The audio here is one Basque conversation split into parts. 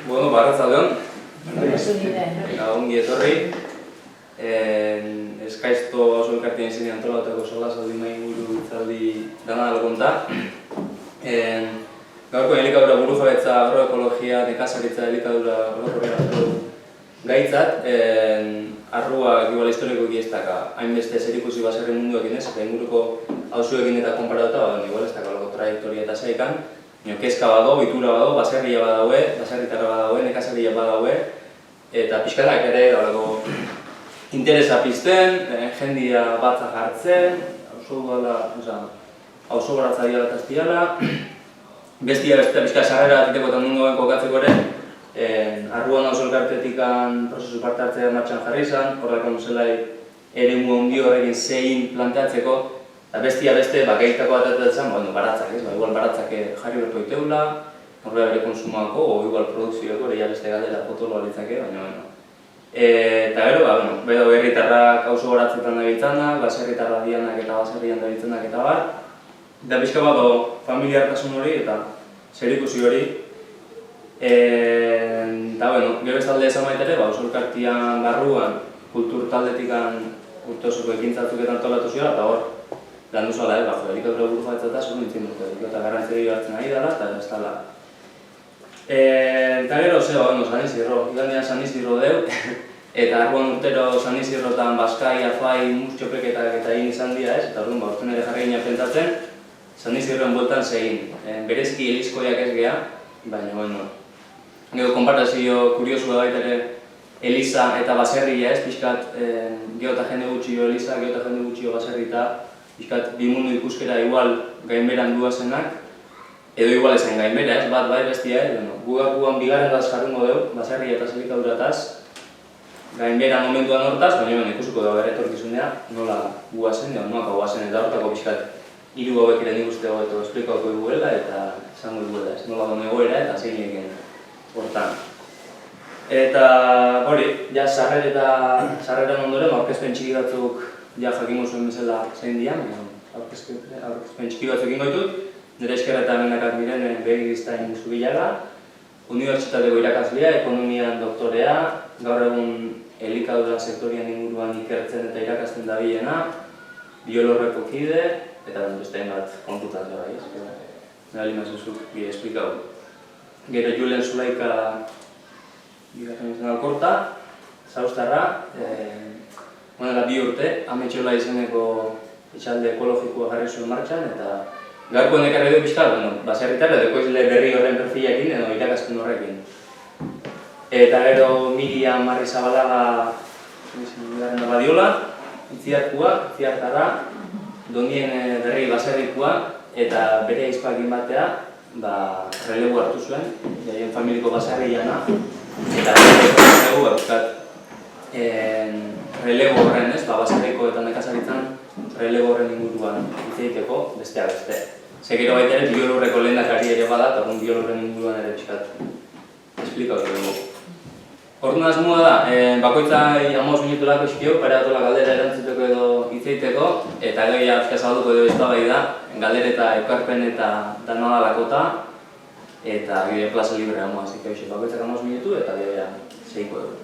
Bueno, barratzaldeon. Ongi etorri. Eskaizto oso elkartien izin antolatako solasaldi mainguru itzaldi dana algonta. Gaurko elikadura burujabetza, agroekologia, nekazaritza elikadura orokorrerako gaitzat, arrua igual historikoki ez daka hainbeste zerikusi baserri munduekin ez, eta inguruko auzoekin eta konparatuta, igual ez daka algo trajektoria eta zeikan, kezka bado, ohitura bado, baserria badaue, baserritarra badaue, nekazaria badaue, eta pixkanak ere dago interesa pizten, jendia batza jartzen, auzo baratzaia bat aztiala, bestia pixka sarrera atiteko eta munduan kokatzeko ere, arruan auzo elkartetikan prozesu parte hartzea martxan jarri izan, horreko zelai eremu ondi horrekin zein planteatzeko, eta bestia beste bakaitako atatzen, baratzak ez, igual baratzak jarri berko iteula, horrela bere konsumoako, o igual produkzioko, ere beste galdera potoloa litzake, baina eta gero, bedo herritarrak auzo baratzetan dabiltzanak, baserritarra dianak eta baserrian dabiltzanak eta bar, eta pixka bat familiartasun hori eta zerikusi hori. Eta gero ez talde esan baitere, auzo elkartian barruan, kultur taldetikan urte osoko ekintzatzuk antolatu zioa, eta hor, lan duzala, elikadura burujabetza eta segun nintzen dute, eta garrantzia hartzen ari dela, eta ez dela. Eta gero, San Isidro, igandean San Isidro deu, eta arruan urtero San Isidrotan Baskai, Afai, Mustxopeketak eta egin izan dira ez, eta orduan urten ere jarri gina pentsatzen, San Isidroen bueltan zegin. Berezki elizkoiak ez geha, baina, gero konparazio kuriosua baita ere Eliza eta baserria ez, pixkat gero eta jende gutxio Eliza, gero eta jende gutxio baserrita, pixkat bi mundu ikuskera igual gainberan duazenak, edo igual esan gainbera ez, bat bai bestia ez, guan bigarren gaz jarrungo dugu, baserria eta elikadurataz, gainbera momentuan hortaz, baina ikusiko da bere etorkizunea, nola guazen, noak guazen eta hortako pixkat hiru hauek ere nik uste hobeto esplikauko iguela eta esango iguela ez, nola duen egoera eta zein egin hortan. Eta hori, ja sarreran ondoren, aurkezpen txiki batzuk jakingo zuen bezala zein dian, aurkezpen txiki batzuk ingo ditut, nire eskerra eta amenakat miren begiztain Zubillaga, unibertsitateko irakaslea, ekonomian doktorea, gaur egun elikadura sektorian inguruan ikertzen eta irakasten dabilena, biologiko kide, eta beste bat kontutan da bai, nire limazuzuk bide esplikau. Gero Julen Zulaika bigarren izan alkorta, zauztarra, bi urte, Ametxola izeneko etxalde ekologikoa jarri zuen martxan, eta gaurko nekarri du pixka, baserritarra dekoizle berri horren perfilakin edo irakaspen horrekin. Eta gero Miriam Marrizabalaga Badiola, itziartarra, Dondien berri baserrikua, eta bere aizpakin batea, relegu hartu zuen, jaien familiko baserriana, eta relegu horren ez, baserriko eta nekazaritzan, relegu horren inguruan itzeiteko besteak beste. Segero baita ere biolurreko lehendakari ere bada, eta orduan biolurren inguruan ere pixkat esplikatu dugu. Orduan asmoa da, bakoitzai 15 minuturako iskio, paratola galdera erantzuteko edo itzeiteko, eta gero ja zabalduko edo eztabai da, galdera eta ekarpen eta danadalakota, eta gero plaza libre amoa, bakoitzak 15 minutu eta gero ja zeiko dugu.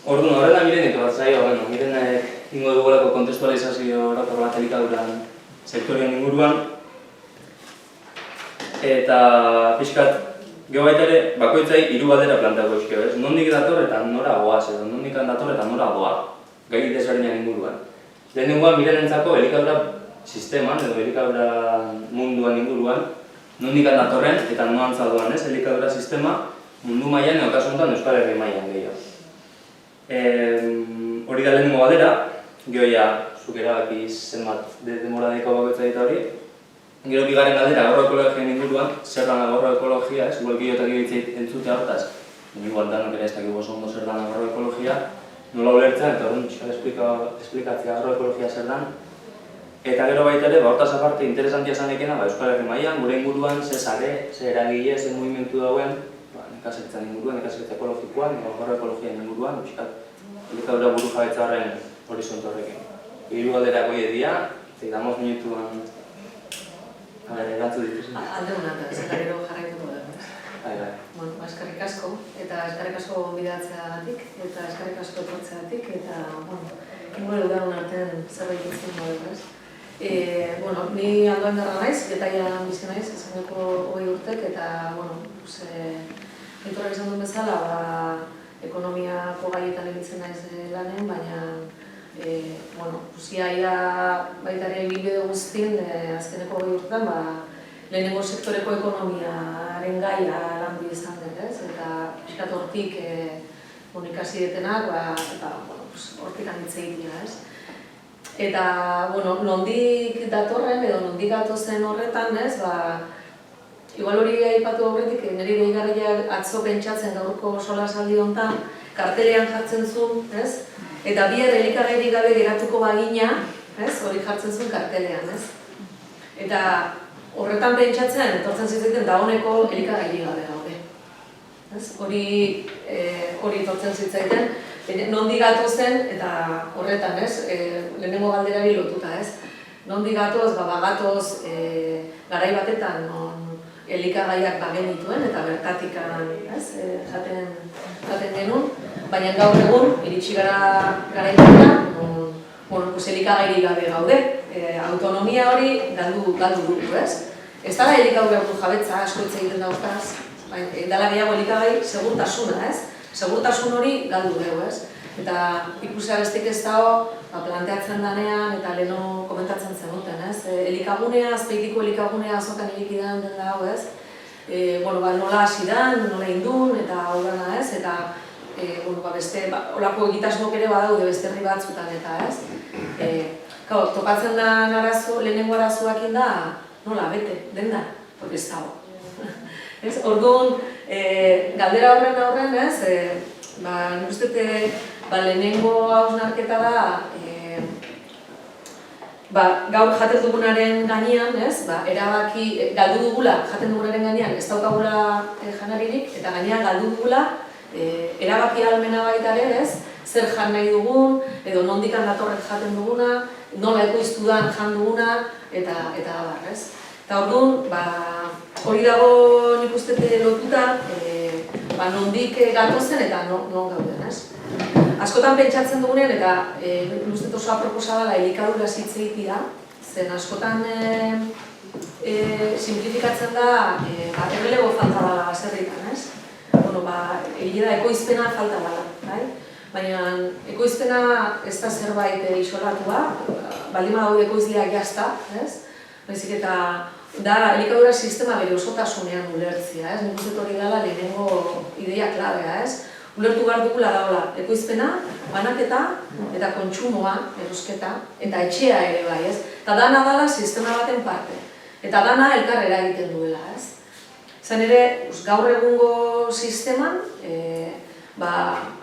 Orduan, horrela mirenik bat zaio, mirenek ingo dugulako kontestualizazio orotor bat elikaduran sektorien inguruan. Eta pixkat, geho baita ere, bakoitzai hiru galdera planteako eskio, ez? Nondik dator eta nora goaz, edo nondik dator eta nora doa, gai desberdinak inguruan. Lehenengoan mirenentzako elikadura sisteman, edo elikadura munduan inguruan, nondik datorren eta noan zaduan, ez? Elikadura sistema mundu mailan edo kasu honetan Euskal Herri mailan gehiago. Hori da lehenengo galdera, gero ja, zuk erabaki zenbat denbora daiko bakoitza eta hori. Gero bigarren galdera, agroekologian inguruan, zer dan agroekologia, ez? Igual gehiagotak egitzeit entzute hortaz, igual danok ere ez dakik oso ondo zer dan agroekologia, nola ulertzen, eta orduan esplikatzea agroekologia zer dan. Eta gero baita ere, hortaz aparte interesantia zanekena, Euskal Herri mailan, gure inguruan, ze sare, ze eragile, ze mugimendu dauen, nekazaritzan inguruan, nekazaritza ekologikoan, agroekologian inguruan, elikadura burujabetza horren horizonte horrekin. Hiru galderak hori edia, 15 minutuan erantzu dituzen. Alde honata, ez gero jarraituko da. Bueno, eskerrik asko, eta eskerrik asko gonbidatzeagatik, eta eskerrik asko etortzeagatik, eta, bueno, ingo dudan artean zerbait izan dugu, ez? Bueno, ni Andoain Darra naiz, Getaian bizi naiz, izaneko 20 urtek, eta, bueno, Aitorrak esan duen bezala, ekonomiako gaietan egitzen naiz lanen, baina, bueno, iaia baita ere ibilbide guztien, azkeneko 20 urtetan, lehenengo sektoreko ekonomiaren gaia landu izan dut, ez? Eta pixkat hortik ikasi detenak, eta hortik hitz egitea, ez? Eta, bueno, nondik datorren edo nondik gatozen horretan, ez? Igual hori aipatu horretik, niri behigarriak atzo pentsatzen gaurko solasaldi honetan, kartelean jartzen zuen, ez? Eta bihar elikagairik gabe geratuko bagina, ez? Hori jartzen zuen kartelean, ez? Eta horretan pentsatzen, etortzen zitzaiten dagoeneko elikagairik gabe gaude. Hori etortzen zitzaiten, nondik gatozen eta horretan, lehenengo galderari lotuta, nondik gatoz, bagatoz garai batetan elikagaiak bagenituen eta bertatikan jaten genuen, baina gaur egun, iritsi gara garaitan, elikagairik gabe gaude. Autonomia hori galdu dugu, ez? Ez dala elikagaia jabetza asko hitz egiten dauzkaz, dala gehiago elikagai segurtasuna, ez? Segurtasun hori galdu dugu, ez? Eta ikusea bestik ez dago, planteatzen danean eta leheno komentatzen zenuten, ez? Elikagunea, azpeitiko elikagunea azokan ilikidan den dago, ez? Nola hasi dan, nola indun eta hau dana, ez? Eta beste, olako egitasmok ere badaude beste herri batzutan eta, ez? Topatzen da lehenengo arazoakin da, nola, bete, denda, hori ez dago. Orduan, galdera horren, nik uste lehenengo hausnarketa da, gaur jaten dugunaren gainean, erabaki, galdu dugula jaten dugunaren gainean, ez daukagula janaririk, eta gainean galdu dugula, erabaki ahalmena baita ere, zer jan nahi dugun, edo nondikan datorrek jaten duguna, nola ekoiztu dan jan duguna, eta abar, ez? Eta orduan, hori dago nik uste lotuta, nondik gatozen eta non gauden, ez? Askotan pentsatzen dugunean, eta nik uste oso aproposa dela elikadura hitz egitea, zen askotan simplifikatzen da, errelego falta dela baserritan, ez? Egia da ekoizpena falta dela, baina ekoizpena ez da zerbait isolatua, baldin badaude ekoizleak jazta, baizik eta da elikadura sistema bere osotasunean ulertzea, nik uste hori dela lehenengo ideia klabea, ulertu behar dugula daola ekoizpena, banaketa eta kontsumoa, erosketa, eta etxea ere bai, eta dana dela sistema baten parte, eta dana elkarrera egiten duela, Zan ere, gaur egungo sisteman,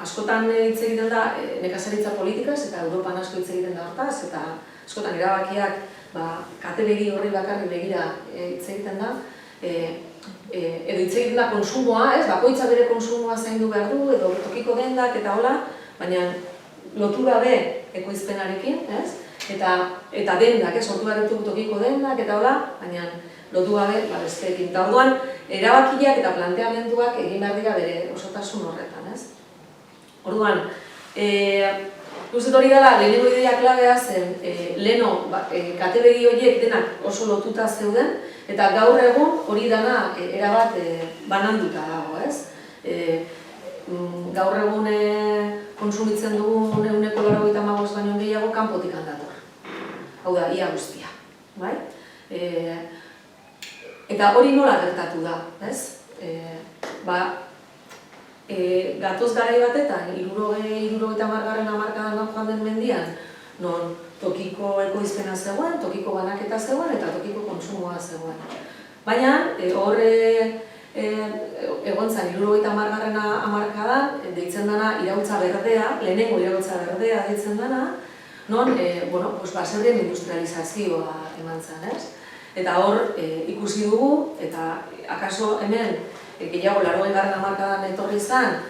askotan hitz egiten da nekazaritza politikaz eta Europan asko hitz egiten da hortaz, eta askotan erabakiak kate begi horri bakarri begira hitz egiten da, edo hitz egiten da konsumoa, bakoitza bere konsumoa zaindu behar du, edo tokiko dendak eta hola, baina lotu gabe ekoizpenarekin, eta dendak, sortu behar ditugu tokiko dendak eta hola, baina lotu gabe besteekin. Eta orduan, erabakiak eta planteamenduak egin behar dira bere osotasun horretan, Orduan, guztet hori dela, lehenengo ideia klabea zen, leheno, kate begi horiek denak oso lotuta zeuden, eta gaur egun hori dana erabat bananduta dago, Gaur egun konsumitzen dugun 185 baino gehiago kanpotik handator. Hau da, ia guztia, bai? Eta hori nola gertatu da, gatoz garai batetan, 70 hamarkadan joan den mendian, non tokiko ekoizpena zegoen, tokiko banaketa zegoen eta tokiko kontsumoa zegoen. Baina, hor egon zen 70 hamarkadan, deitzen dena iraultza berdea, lehenengo iraultza berdea deitzen dena, non, baserrien industrializazioa eman zen, Eta hor ikusi dugu, eta akaso hemen gehiago 80 hamarkadan etorri zen,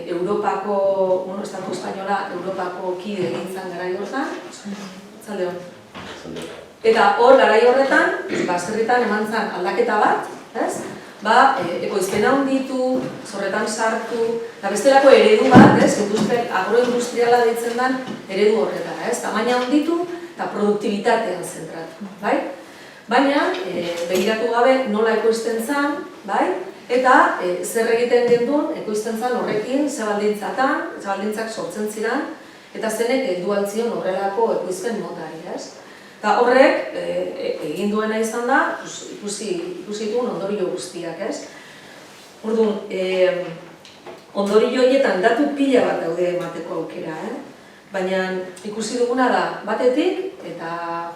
Europako, Estatu Espainola, Europako kide egin zen garai horretan, Zaldeon. Eta hor garai horretan, baserritan eman zen aldaketa bat, ez? Ekoizpena handitu, zorretan sartu, eta bestelako eredu bat, ez? Agroindustriala deitzen den eredu horretara, ez? Tamaina handitu eta produktibitatean zentratu, bai? Baina, begiratu gabe nola ekoizten zen, bai? Eta zer egiten genduen ekoizten zen horrekin, ze baldintzak sortzen ziren, eta zenek heldu altzion horrelako ekoizpen motari, ez? Eta horrek, egin duena izan da, ikusi duen ondorio guztiak, ez? Orduan, ondorio horietan datu pila bat daude emateko aukera, baina ikusi duguna da batetik, eta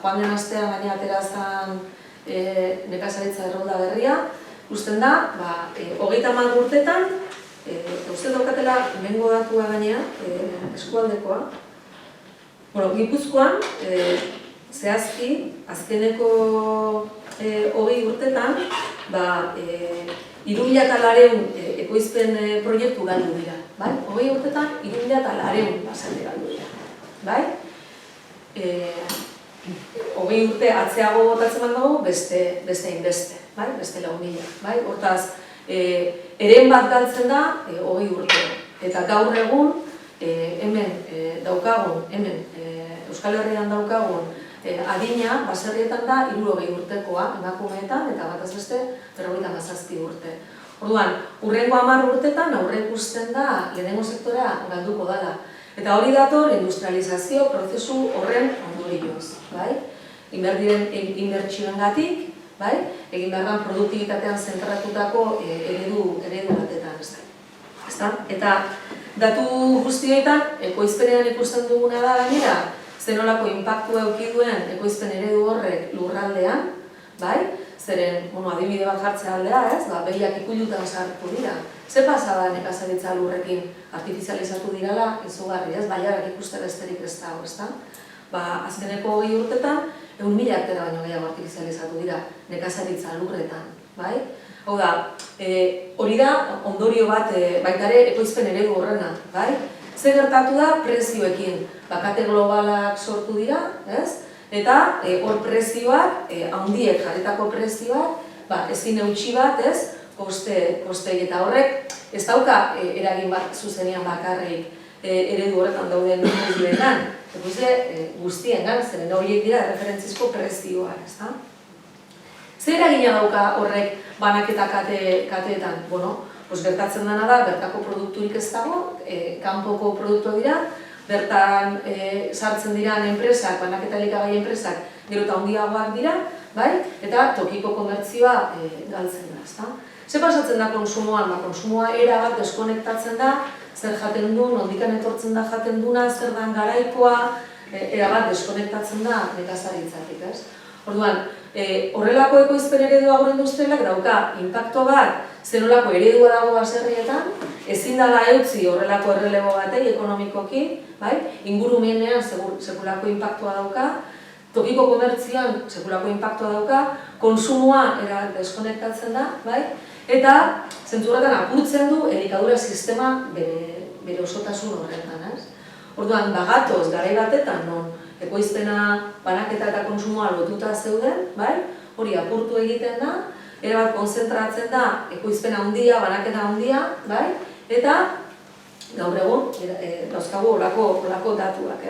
joan den astean gaina atera zen nekazaritza errolda berria, usten da, 30 urtetan, uste daukatela hemengo datua gaina, eskualdekoa, Gipuzkoan, zehazki, azkeneko 20 urtetan, 3.400 ekoizpen proiektu galdu dira. 20 urtetan, 3.400 baserri galdu dira. 20 urte atzeago botatzen dugu, beste inbeste, beste 4.000. Hortaz, eren bat galtzen da, 20 urte. Eta gaur egun, hemen daukagun, Euskal Herrian daukagun, adina, baserrietan da, 60 urtekoa emakumeetan, eta bataz beste, 57 urte. Orduan, hurrengo 10 urtetan aurreikusten da lehenengo sektorea galduko dela. Eta hori dator industrializazio prozesu horren ondorioz. Inbertsioengatik, egin behar da produktibitatean zentratutako eredu batetan. Eta datu guztietan, ekoizpenean ikusten duguna da gainera, zenolako inpaktua eduki duen ekoizpen eredu horrek lurraldean, zeren, adibide bat jartzea aldea, behiak ikuilutan sartu dira. Ze pasa da nekazaritza lurrekin artifizializatu dirala, izugarri, baiarak ikuste besterik ez dago, azkeneko 20 urtetan, 1.000 hektara baino gehiago artifizializatu dira nekazaritza lurretan. Hau da, hori da ondorio bat baitare ekoizpen eredu horrena. Zer gertatu da prezioekin, kate globalak sortu dira, eta hor prezioak, handiek jarritako prezioak, ezin eutxi bat, kostei eta horrek, ez dauka eragin bat zuzenean bakarrik eredu horretan dauden ekoizleetan, guztiengan, zeren horiek dira referentzizko prezioak, zer eragina dauka horrek banaketa kateetan? Gertatzen dena da, bertako produkturik ez dago, kanpoko produktu dira, bertan sartzen diran enpresak, banaketa elikagai enpresak, gero eta handiagoak dira, eta tokiko komertzioa galtzen da. Ze pasatzen da konsumoan? Konsumoa erabat deskonektatzen da, zer jaten du, nondikan etortzen da jaten duna, zer dan garaikoa, erabat deskonektatzen da nekazaritzatik. Orduan, horrelako ekoizpen eredu agroindustrialak dauka inpakto bat, zenolako eredua dago baserrietan, ezin dela eutzi horrelako errelebo batei ekonomikoki, ingurumenean sekulako inpaktua dauka, tokiko komertzioan sekulako inpaktua dauka, konsumoa erabat deskonektatzen da, eta zentzurretan apurtzen du elikadura sistema bere osotasun horretan. Orduan, bagatoz, garai batetan, non ekoizpena, banaketa eta konsumoa lotuta zeuden, hori apurtu egiten da, erabat konzentratzen da ekoizpena handia, banaketa handia, eta gaur egun dauzkagu olako datuak,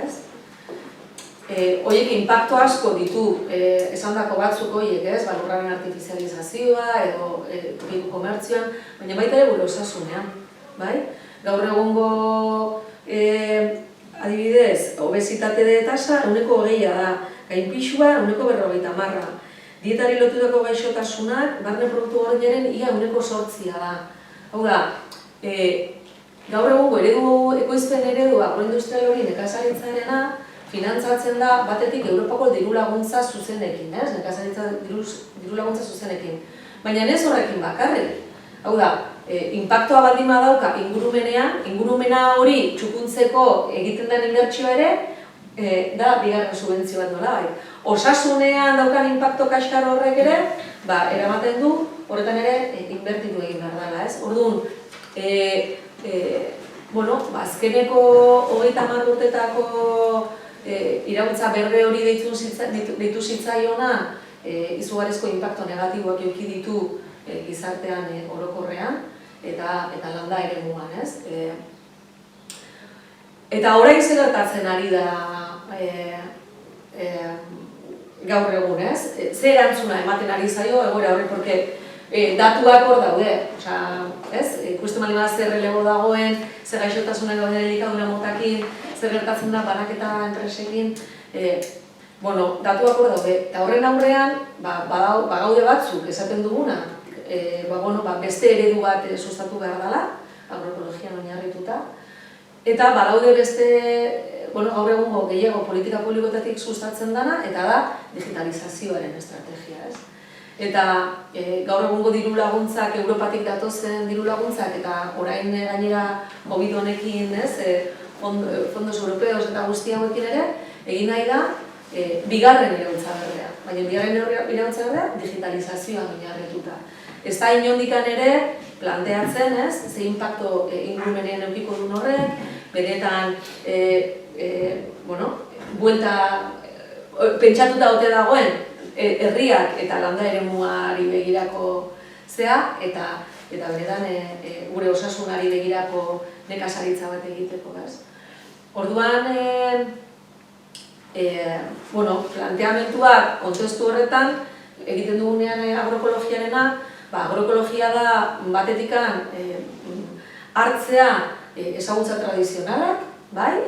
Horiek inpaktu asko ditu, esandako batzuk horiek, lurraren artifizializazioa edo tokiko komertzioan, baina baita ere gure osasunean. Gaur egungo adibidez, obesitate tasa 20% da, gainpixua 40%. Dietari lotutako gaixotasunak, barne produktu gordinaren ia 8% da. Hau da, gaur egungo ekoizpen eredua agroindustrial hori nekazaritzaarena finantzatzen da batetik Europako diru laguntza zuzenekin, nekazaritza diru laguntza zuzenekin. Baina ez horrekin bakarrik. Hau da, inpaktua baldin badauka ingurumenean, ingurumena hori txukuntzeko egiten den inbertsioa ere, da bigarren subentzio bat nola. Osasunean daukan inpakto kaskar horrek ere, eramaten du, horretan ere inbertitu egin behar dela. Orduan, azkeneko 30 urtetako iraultza berde hori deitu zitzaiona, izugarrizko inpakto negatiboak eduki ditu gizartean orokorrean eta landa eremuan, ez? Eta orain zer gertatzen ari da gaur egun, ez? Zer erantzuna ematen ari zaio egoera horri, porque datuak hor daude, ez? Ikusten bali bat zer relebo dagoen, zer gaixotasunak dauden elikadura motakin, zer gertatzen da banaketa enpresekin, datuak hor daude. Eta horren aurrean, bagaude batzuk esaten duguna, beste eredu bat sustatu behar dela, agroekologian oinarrituta, eta badaude beste, gaur egungo gehiago politika publikoetatik sustatzen dana, eta da digitalizazioaren estrategia, ez? Eta gaur egungo diru laguntzak, Europatik datozen diru laguntzak, eta orain gainera COVID honekin, fondos europeos eta guzti hauekin ere, egin nahi da bigarren iraultza berdea. Baina bigarren iraultza berdea digitalizazioan oinarrituta. Ez da inondikan ere planteatzen, ze inpakto ingurumenean edukiko duen horrek, benetan, pentsatuta ote dagoen herriak eta landa eremuari begirako zea, eta benetan gure osasunari begirako nekazaritza bat egiteko, ez? Orduan, planteamentuak kontestu horretan egiten dugunean agroekologiarena, agroekologia da batetikan hartzea ezagutza tradizionalak,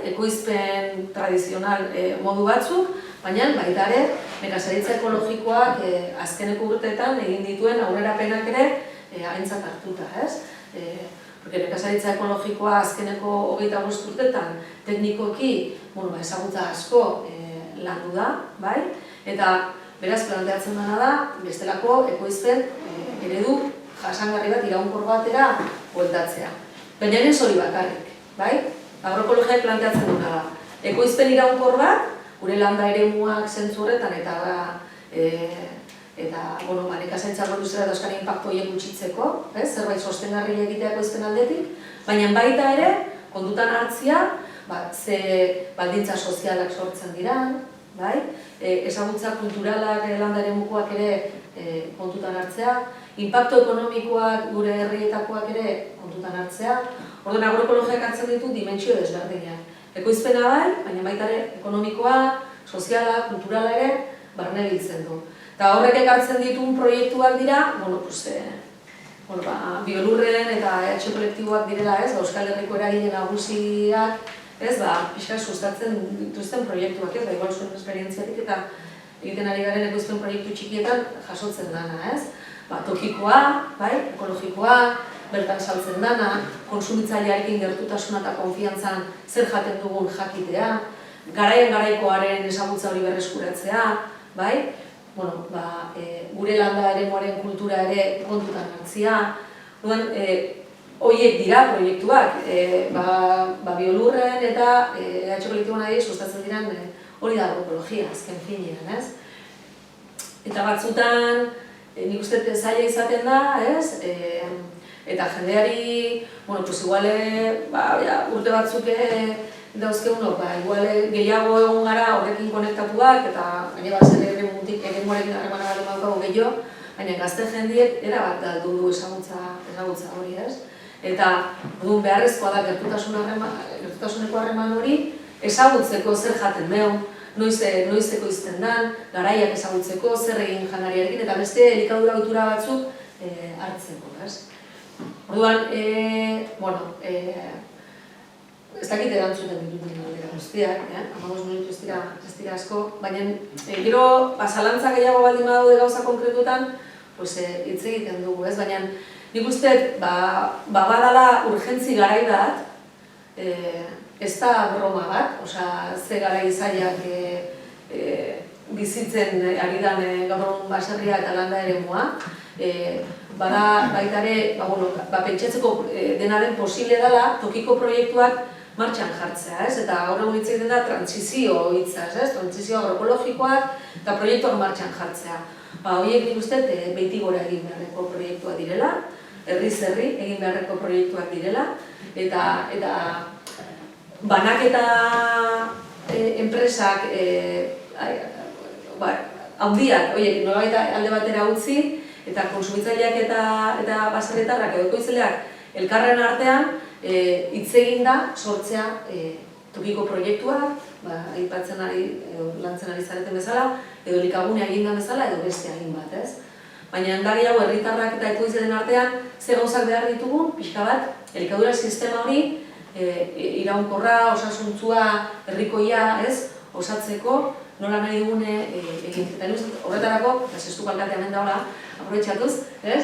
ekoizpen tradizional modu batzuk, baina baita ere nekazaritza ekologikoak azkeneko urteetan egin dituen aurrerapenak ere aintzat hartuta, ez? Porque nekazaritza ekologikoa azkeneko 25 urteetan teknikoki ezagutza asko landu da, eta beraz planteatzen dena da bestelako ekoizpen eredu jasangarri bat iraunkor batera bueltatzea. Baina ez hori bakarrik, agroekologiak planteatzen dena da. Ekoizpen iraunkor bat, gure landa eremuak zentzu horretan eta nekazaritza agroduzera dauzkan inpaktu horiek gutxitzeko, zerbait sostengarri egitea ekoizpen aldetik, baina baita ere, kontutan hartzia, ze baldintza sozialak sortzen diran, ezagutza kulturalak landa eremukoak ere kontutan hartzea, inpaktu ekonomikoak gure herrietakoak ere kontutan hartzea, orduan agroekologiak hartzen ditu dimentsio desberdinak. Ekoizpena baina baita ere ekonomikoa, soziala, kulturala ere barne biltzen du. Eta horrek ekartzen dituen proiektuak dira, biolurren eta EH kolektiboak direla, Euskal Herriko eragile nagusiak, pixka sustatzen dituzten proiektuak, igual zuen esperientziatik eta egiten ari garen ekoizpen proiektu txikietan jasotzen dana, tokikoa, ekologikoa, bertan saltzen dana, konsumitzailearekin gertutasuna eta konfiantzan zer jaten dugun jakitea, garaikoaren ezagutza hori berreskuratzea, gure landa eremuaren kultura ere kontutan hartzea. Horiek dira proiektuak, biolurren eta EH kolektiboan ari sustatzen diren hori da agroekologia, azken finean, ez? Eta batzutan, nik uste zaila izaten da, ez? Eta jendeari, igual urte batzuk dauzkegunok, igual gehiago egon gara horrekin konektatuak, eta gaine bat zer eremuarekin harremana bat emaukau gehiago, baina gazte jendiek erabat galdu du ezagutza hori, ez? Eta beharrezkoa da gertutasuneko harreman hori ezagutzeko zer jaten mehu, noizeko izten dan, garaiak ezagutzeko, zer egin janariarekin, eta beste elikadura ohitura batzuk hartzeko, ez? Orduan, ez dakit erantzuten dituten galdera guztiak, 15 minutu ez dira asko, baina gero zalantza gehiago baldin badaude gauza konkretutan, hitz egiten dugu, ez? Baina nik uste, badala urgentzi garai bat, ez da broma bat, ze garai zailak bizitzen ari dan gaur egun baserria eta landa eremua, bada baita ere, pentsatzeko dena den posible dela tokiko proiektuak martxan jartzea, ez? Eta gaur egun hitz egiten da trantsizio hitzaz, ez? Trantsizio agroekologikoak eta proiektuak martxan jartzea. Horiek nik uste behetik gora egin beharreko proiektuak direla, herriz herri egin beharreko proiektuak direla, eta banaketa enpresak handiak, nolabait alde batera utzi, eta kontsumitzaileak eta baserritarrak edo ekoizleak elkarren artean hitz egin da sortzea tokiko proiektuak, aipatzen ari, lantzen ari zareten bezala, edo elikagunea egin da bezala, edo beste egin bat, ez? Baina da gehiago herritarrak eta ekoizleen artean zer gauzak behar ditugun, pixka bat, elikadura sistema hori iraunkorra, osasuntsua, herrikoia, ez? Osatzeko, nola nahi dugune egin. Eta horretarako, zestu kalkatea hemen daula, aprobetxatuz, ez?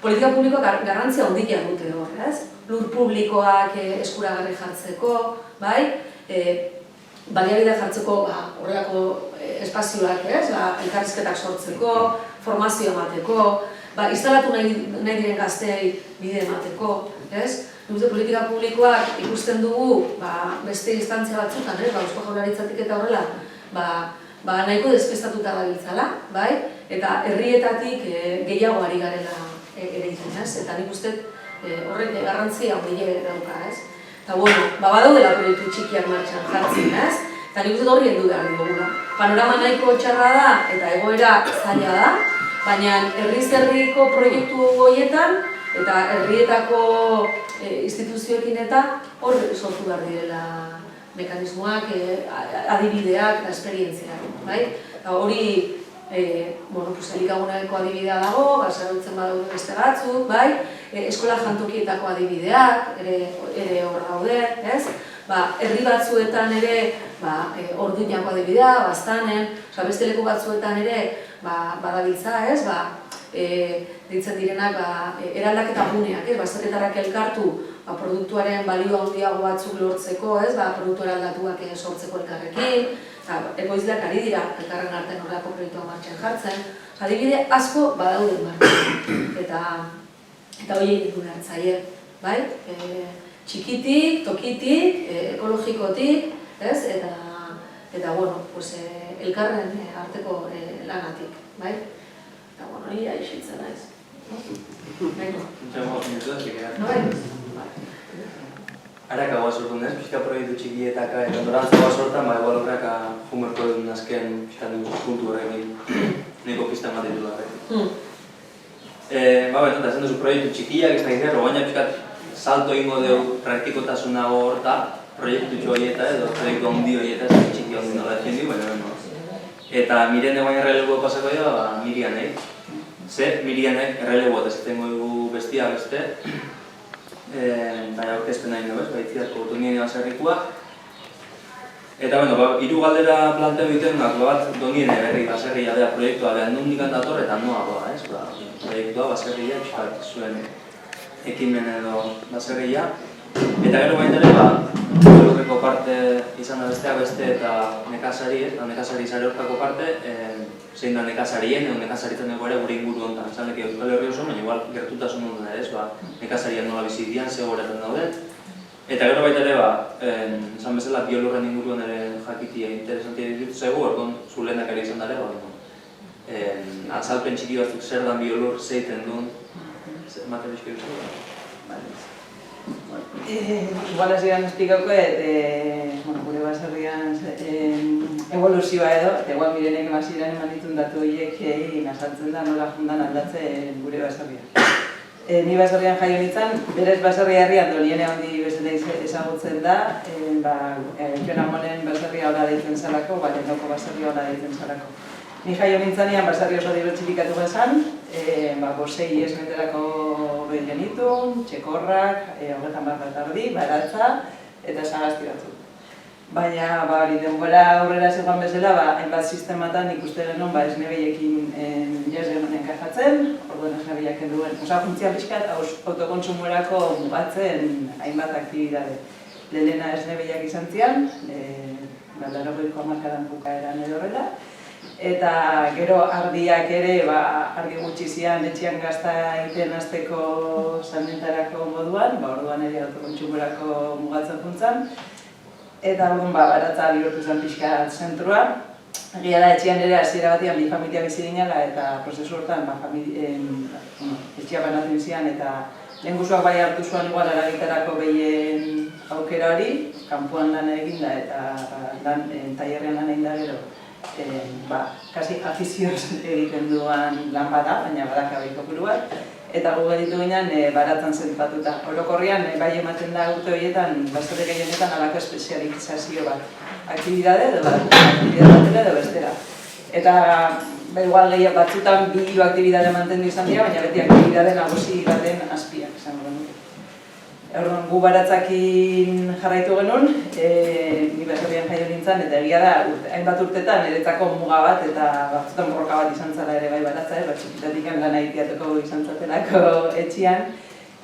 Politika publikoak garrantzia handia dute hor, ez? Lur publikoak eskuragarri jartzeko, bai? Baliabide jartzeko horrelako espazioak, ez? Elkarrizketak sortzeko, formazio emateko, instalatu nahi diren gazteei bide emateko, ez? Dute politika publikoak ikusten dugu beste instantzia batzutan, Eusko Jaurlaritzatik eta horrela, nahiko despestatuta gabiltzala, bai? Eta herrietatik gehiago ari garela ere izan, ez? Eta nik uste horrek garrantzia handia dauka, ez? Eta bueno, badaudela proiektu txikiak martxan jartzen, ez? Eta nik uste horri heldu behar dugula. Panorama nahiko txarra da eta egoera zaila da, baina herriz-herriko proiektu horietan eta herrietako instituzioekin eta hor sortu behar direla mekanismoak, adibideak eta esperientziak, bai? Hori, elikaguneko adibidea dago, basarutzen badaude beste batzuk, bai? Eskola jantokietako adibideak ere hor daude, ez? Herri batzuetan ere orduñako adibidea, Baztanen, beste leku batzuetan ere badabiltza, ez? Ditzen direnak eraldaketa guneak, baserritarrak elkartu produktuaren balio handiago batzuk lortzeko, produktu eraldatuak sortzeko elkarrekin, ekoizleak ari dira elkarren artean horrelako proiektua martxan jartzen, adibide asko badaude martxan, eta horiek ditu hartzaile, bai? Txikitik, tokitik, ekologikotik, eta elkarren arteko lanatik, bai? Eta, hori aixiltzen naiz. Arakagoa sortu nez, pixka proiektu txikietaka eta dorantzagoa sortan, egual horreka jumerko edun azken puntu horrekin neko pista ematen du darrek. Eta zen duzu proiektu txikiak, ez da gizero, baina pixkat salto ingo dugu praktikotasuna horta, proiektu txoieta edo proiektu handi horieta, ez txiki handi nola egin dugu, baina eta Mirene guain errelegu pasako dira, Mirianek. Mirianek errelegu eta zatengo dugu bestia beste. Baina aurkezpen nahi dugu, baitziarko Donien baserrikua. Eta, hiru galdera planteo egiten bat Donien berri baserria da proiektua behar nondik dator eta noagoa, ez? Proiektua baserria, pixkat zuen ekimen edo baserria. Eta gero baita ere, horreko parte izan da beste eta nekazari, nekazari izare horkako parte, zein da nekazarien edo nekazaritzen dugu ere gure inguru honetan. Zan leke Euskal Herri oso, baina igual gertutasun honetan ere, nekazarian nola bizidian, ze horretan dauden. Eta gero baita ere, esan bezala biolurren inguruan ere jakitia interesantia ditu zego, orduan zu lehenak ere izan dara, azalpen txiki batzuk zer dan biolur zeiten duen, ematen bizko duzu. Igual hasieran esplikauko, gure baserrian evoluzioa edo, eta igual Mirenek hasieran eman ditun datu horiek azaltzen da nola jundan aldatzen gure baserria. Ni baserrian jaio nintzen, berez baserria herrian Doniene handi bezala ezagutzen da, Jon Amonen baserria hola deitzen zelako, Lendoko baserria hola deitzen zelako. Ni jaio nintzanean baserri oso dibertsifikatu bezan, 6 esmenterako behin genitun, txekorrak, 30 bat ardi, baratza eta sagasti batzuk. Baina denbora aurrera zegoen bezala, hainbat sistematan ikuste genuen esne behiekin jaz genuen enkajatzen, orduan esne behiak duen. Funtzia pixkat autokontsumorako mugatzen hainbat aktibidade. Lehena esne behiak izan zian, 80ko hamarkadan bukaeran edo horrela. Eta gero ardiak ere, argi gutxi zian etxean gazta egiten hasteko salmentarako moduan, orduan ere autokontsumorako mugatzen juntzan. Eta orduan baratza bihurtu zen pixka zentrua. Egia da etxean ere hasiera batean bi familia bizi ginela eta prozesu hortan etxea banatzen zian eta lehengusuak bai hartu zuen igual aragitarako behien aukera hori, kanpoan lan eginda eta tailerrean lan egin da gero kasi afizioz egiten duan lan bada, baina badakabe kopuru bat. Eta gu geditu ginen baratzen zentratuta. Orokorrean, bai ematen da urte horietan, baserri gehienetan alako espezializazio bat. Aktibidade edo batera edo bestera. Eta igual gehiago batzutan bi hiru aktibidade mantendu izan dira, baina beti aktibidade nagusi baten azpiak izango genuke. Orduan, gu baratzakin jarraitu genuen, ni baserrian jaio nintzen, eta egia da, hainbat urtetan niretzako muga bat eta batzutan borroka bat izan zela ere bai baratza, txikitatik lan egiteateko izan zatelako etxian,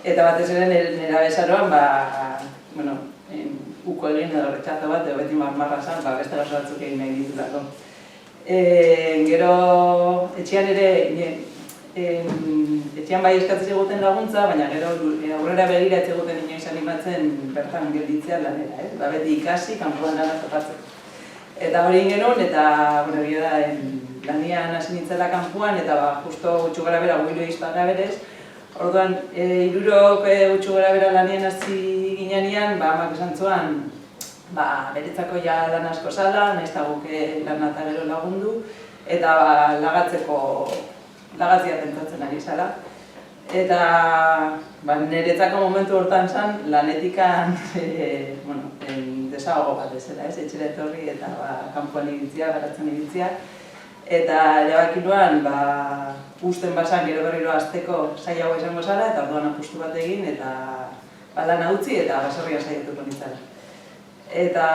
eta batez ere nera bezaroan, uko egin edo retxazo bat, edo beti marmarra zan, beste gaso batzuk egin nahi ditulako. Gero, etxean ere, etxean bai eskatzen eguten laguntza, baina gero aurrera begira ez eguten inoiz animatzen bertan gelditzea lanera, beti ikasi, kanpoan lana topatzen. Eta hori genuen, eta egia da, lanian hasi nintzela kanpoan, eta justo gutxu gara bera, guiro izpara berez. Orduan, hirurok gutxu gara bera lanian hasi ginean, amak esan zuan, beretzako ja lan asko zala, nahiz eta guke lan eta gero lagundu, eta lagatzia tentatzen ari zala. Eta niretzako momentu hortan zen, lanetikan desahogo bat ezela, etxera etorri eta kanpoan iritzia, baratzen iritzia. Eta erabaki nuen, usten basan gero berriro hasteko zailagoa izango zara, eta orduan apustu bat egin, eta lana utzi eta baserrian saiatuko nintzara. Eta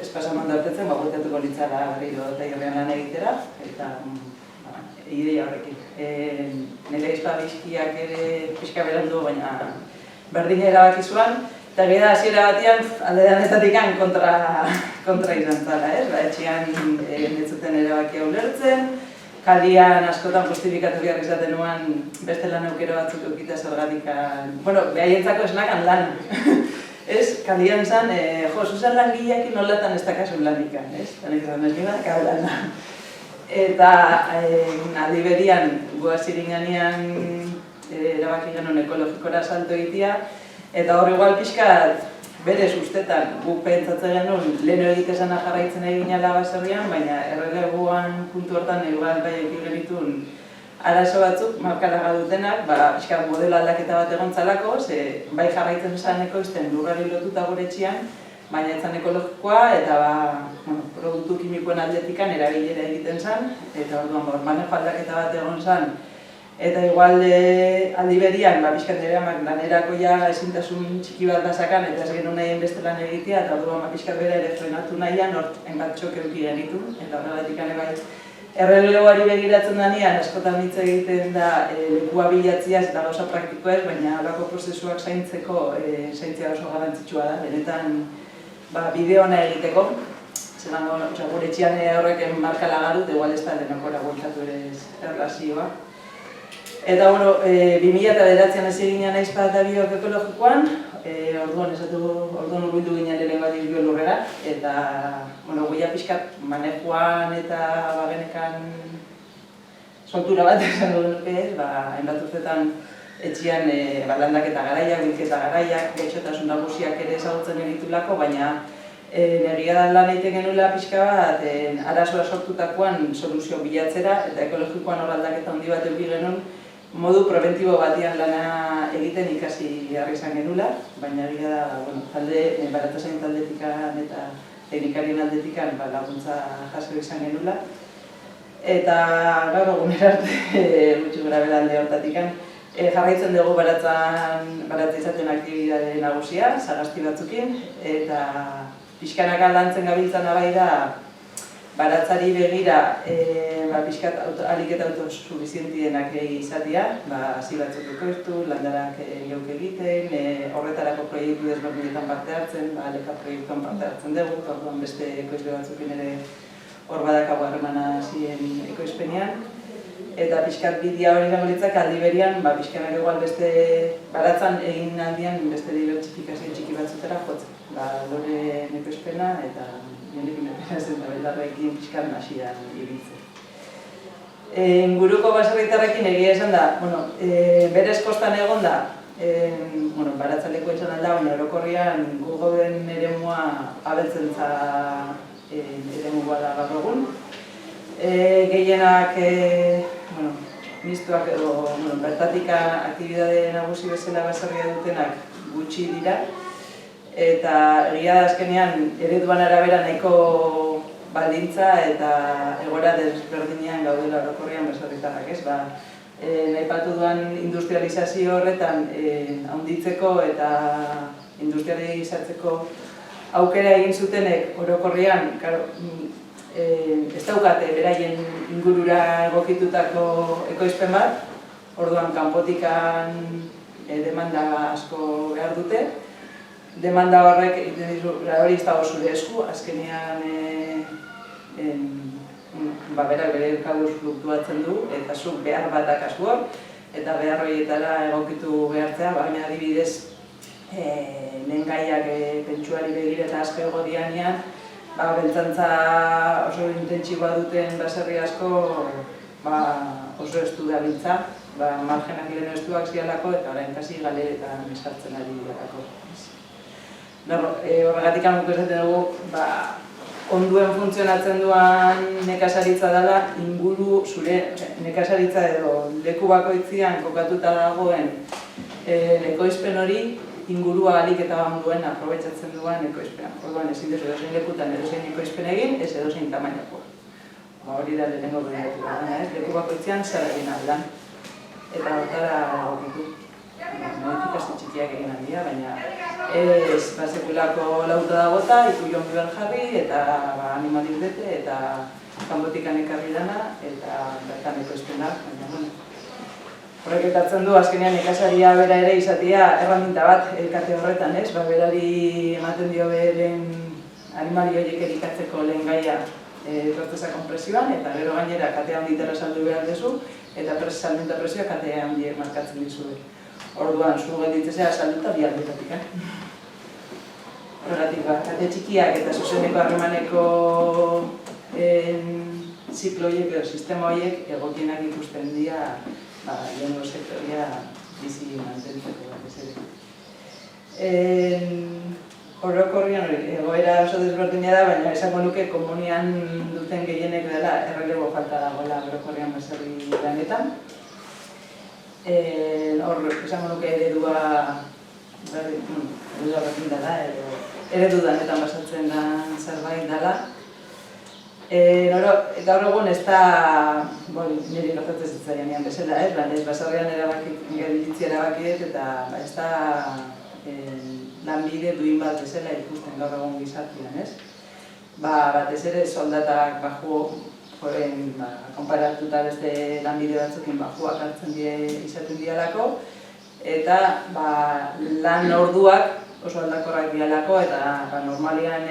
espasan mandartetzen, bueltatuko nintzara berriro eta irrean lan egitera, eta ideia horrekin. Nire bizkiak ere pixka berandu, baina berdina erabaki zuen, eta gero hasiera batean alde danetatik kontra izan zara, etxean netzuten erabakia ulertzen, kalian askotan justifikatu behar izaten nuen beste lan aukero batzuk eukita zergatik, behaientzako esnakan lan. Kalian zan, zuzen lan gileakin nolatan ez dakasun lanikan, eta nik zan ez nima, kablana. Eta aldi berian, guazirin ganean erabaki genuen ekologikora salto egitea, eta hor igual pixkat berez ustetan guk pentsatzen genuen leheno egitezana jarraitzen eginala baserrian, baina erreleguan puntu hortan igual bai eki genitun arazo batzuk markalaga dutenak, pixkat modelo aldaketa bat egontzalako, bai jarraitzen esan ekoizten lurrari lotuta gure etxean, baina etzan ekologikoa eta produktu kimikoen aldetikan erabilera egiten zen, eta orduan manejo aldaketa bat egon zen, eta igual aldi berian, pixkat nire amak lanerako ezintasun txiki bat bazakan, eta ez genuen nahien beste lan egitea, eta orduan pixkat bera ere frenatu nahian, hainbat txoke euki genitu, eta horregatik bai errelegoari begiratzen denean, askotan hitz egiten da lekua bilatziaz eta gauza praktikoa ez, baina horako prozesuak zaintzea oso garrantzitsua da, benetan bideo ona egiteko, gure etxean horreken marka lagarut, igual ez da denokora bueltatu ere erlazioa. Eta, 2009an hasi ginen naiz bat biok ekologikoan, orduan urbildu ginen ere bat bio lurrera, eta, goia pixkat manejoan eta bagenekan soltura bat esango duke ez, hainbat urtetan etxean landaketa garaiak, bilketa garaiak, gaixotasun nagusiak ere ezagutzen egitulako, baina negia da lan egiten genuela pixka bat arazoa sortutakoan soluzio bilatzera, eta ekologikoan hor aldaketa handi bat eduki genuen, modu preventibo batian lana egiten ikasi behar izan genuela, baina egia da, talde, baratazain taldetikan eta teknikarien aldetikan laguntza jaso izan genuela. Eta, gaur egunera arte, gutxi gora bera alde hortatikan, jarraitzen dugu baratza izaten aktibidade nagusia, sagasti batzukin, eta pixkanaka lantzen gabiltzan bai da, baratzari begira, pixkat alik eta autosufizientienak izatea, hasi batzuk ekoiztu, landarak jauk egiten, horretarako proiektu desberdinetan parte hartzen, leka proiektuan parte hartzen dugu, orduan beste ekoizle batzukin ere hor badakago harremana hasien ekoizpenean. Eta pixkat bidea hori gabolitzak aldi berian, pixkanak egual beste baratzan egin aldian beste dibertsifikazio txiki batzutera jotzen. Lore ekoizpena eta nirekin eperazen da belarrekin pixkat nasian ibiltzen. Inguruko baserritarrekin egia esan da, berez kostan egon da, baratzaleko izan alda, baina orokorrian gu gauden eremua abeltzentza eremua da gaur egun. Gehienak mistuak edo bertatik aktibidade nagusi bezala baserria dutenak gutxi dira. Eta egia da azkenean ereduan arabera nahiko baldintza eta egoera desberdinean gaudela orokorrean baserritarrak, ez? Aipatu duan industrializazio horretan handitzeko eta industrializatzeko aukera egin zutenek orokorrean ez daukate beraien ingurura egokitutako ekoizpen bat, orduan kanpotikan demanda asko behar dute. Demanda horrek, hori ez dago zure esku, azkenean berak bere kabuz fluktuatzen du, eta zuk behar bat dakazu hor, eta behar horietara egokitu behartzea, baina adibidez lehengaiak pentsuari begira eta asko egodianean, beltzantza oso intentsiboa duten baserri asko oso estu dabiltza, margenak lehen estuak zialako eta orain kasi galeretan esartzen ari direlako. Horregatik guk esaten dugu, onduen funtzionatzen duan nekazaritza dela, inguru zure nekazaritza edo leku bakoitzian kokatuta dagoen ekoizpen hori ingurua alik eta onduen aprobetxatzen duan ekoizpena. Orduan ezin dezu edozein lekutan edozein ekoizpen egin, ez edozein tamainako. Hori da lehenengo beratu da, leku bakoitzian zer egin aldan. Eta hortara egokitu. Modifikazio txikiak egin handia, baina ez sekulako lauta dagota, ikuion behar jarri eta animaliz bete eta kanpotikan ekarri dana eta bertan ekoizpenak. Horrek ekartzen du, azkenean nekazaria bera ere izatea erraminta bat elkarte horretan, ez? Berari ematen dio beren animali horiek erikatzeko lehen gaia torteza konpresioan eta gero gainera katea handitara saldu behar dezu eta salmenta presioa katea handiek markatzen dizuek. Orduan, zu gelditzea salduta bi aldetatik. Horregatik, kate txikiak eta zuzeneko harremaneko ziklo horiek edo sistema horiek egokienak ikusten dira lehenengo sektoria bizi mantentzeko bat ez ere. Orokorrean egoera oso desberdina da, baina esango nuke komunian duten gehienek dela errelebo falta dagoela orokorrean baserri lanetan. Hor, esango nuke eredua berdin dela, eredu danetan basatzen da zerbait dela. Gaur egun ez da, niri gertatzen zitzaianean bezala, ez baserrian gelitzi erabakiet eta ez da lanbide duin bat bezala ikusten gaur egun gizartean, ez? Batez ere soldatak konparatuta beste lanbide batzukin bajuak hartzen izaten dialako eta lan orduak oso aldakorrak dialako eta normalian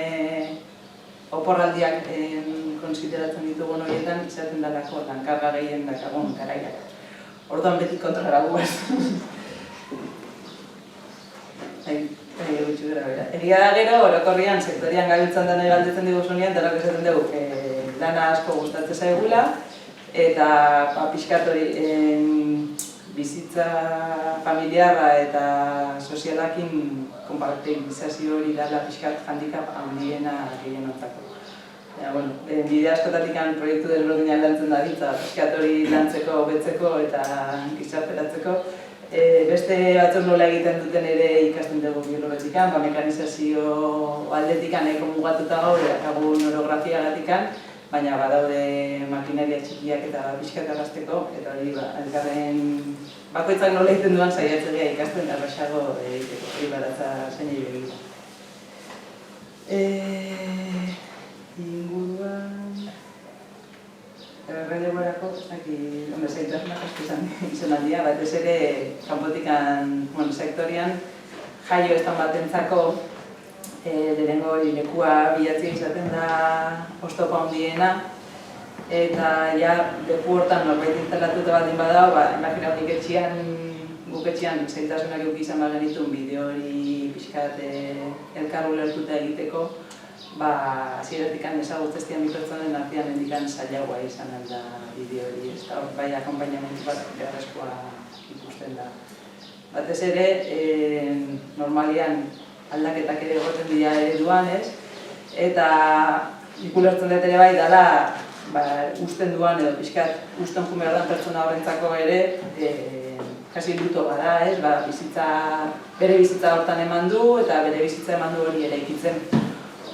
oporraldiak konsideratzen ditugun horietan izaten dalako lankarga gehien dakagun garaiak. Orduan beti kontrara guaz. Egia da gero, orokorrian, sektorian gabiltzan dena galdetzen diguzunean, denok esaten dugu lana asko gustatzen zaigula eta pixkat hori bizitza familiarra eta sozialakin konpartibizazio hori dela pixkat handikap handiena gehienotako. Bide askotatik proiektu desberdinak lantzen da ditza, pixkat hori lantzeko, betzeko eta gizarteratzeko. Beste batzuk nola egiten duten ere ikasten dugu biologetikan, mekanizazio aldetikan eko mugatuta gaur, akagun orografiagatikan, baina badaude makineria txikiak eta pixkat arrasteko, eta hori elkarren bakoitzak nola egiten duan saiatzea ikasten erraxago egiteko, hori baratza zein egitea. Inguruan... Erreleborako, zaitasunak asko izan aldia, batez ere kanpotikan sektorian jaio estan batentzako lehenengo hori lekua bilatzea izaten da oztopa handiena eta leku hortan norbait instalatuta baldin badao, imagina guk etxean zaitasunak eduki izan bagenitun bideo hori pixkat elkar ulertuta egiteko hasieratik ezagutzeztian mikrozonen artean hendikan zailagoa izan alda bideo hori, ez da, bai akonpainamentu bat beharrezkoa ikusten da. Batez ere, normalian aldaketak ere egoten dira ereduan, ez? Eta ikulertzen dut ere bai dela usten duan edo pixkat usten jun behar den pertsona horrentzako ere kasi luto bada, ez? Bere bizitza hortan eman du eta bere bizitza eman du hori eraikitzen.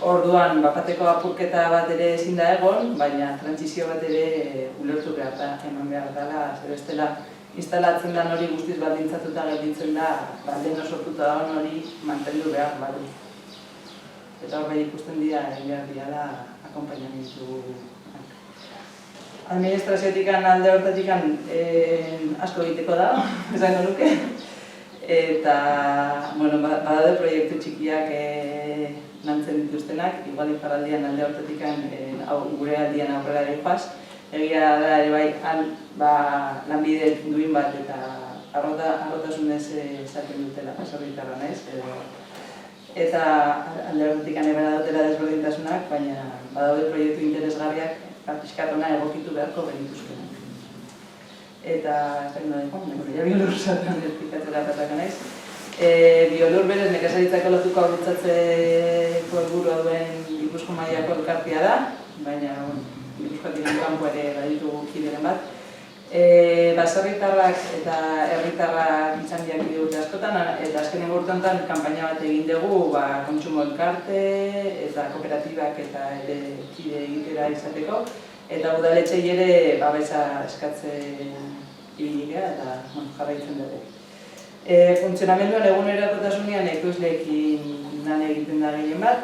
Orduan, bapateko apurketa bat ere ezin da egon, baina trantsizio bat ere ulertu behar da, eman behar dela, zer bestela instalatzen den hori guztiz baldintzatuta gelditzen da, lehen sortuta dagoen hori mantendu behar badu. Eta horre ikusten dira, behar dira akompainamentu. Administrazioetik alde hortatik asko egiteko da, esango nuke. Eta, badaude proiektu txikiak lantzen dituztenak, igual iparraldian alde hortatik gure aldian aurrera ere joaz. Egia da ere bai, lanbide duin bat eta arrotasunez esaten dutela, baserritarra naiz. Eta alde hortatik ebera dutela desberdintasunak, baina badaude proiektu interesgarriak pixkatona egokitu beharko benituzkenak. Eta, ez da gino ja biolur zatan espikatzera patako naiz. Biolur berez nekazaritzako lotuko aurrutzatzeko helburua duen Gipuzko mailako elkartea da, baina Gipuzkoatik kanpo ere baditu kideren bat. Baserritarrak eta herritarrak izan diak bide askotan, eta azkenen urtean kanpaina bat egin dugu kontsumo elkarte eta kooperatibak eta ere kide egitera izateko, eta udaletxei ere babesa eskatzen ibilia eta jarraitzen dugu. Funtzionamenduan egunerakotasunean ekoizleekin lan egiten da gehien bat.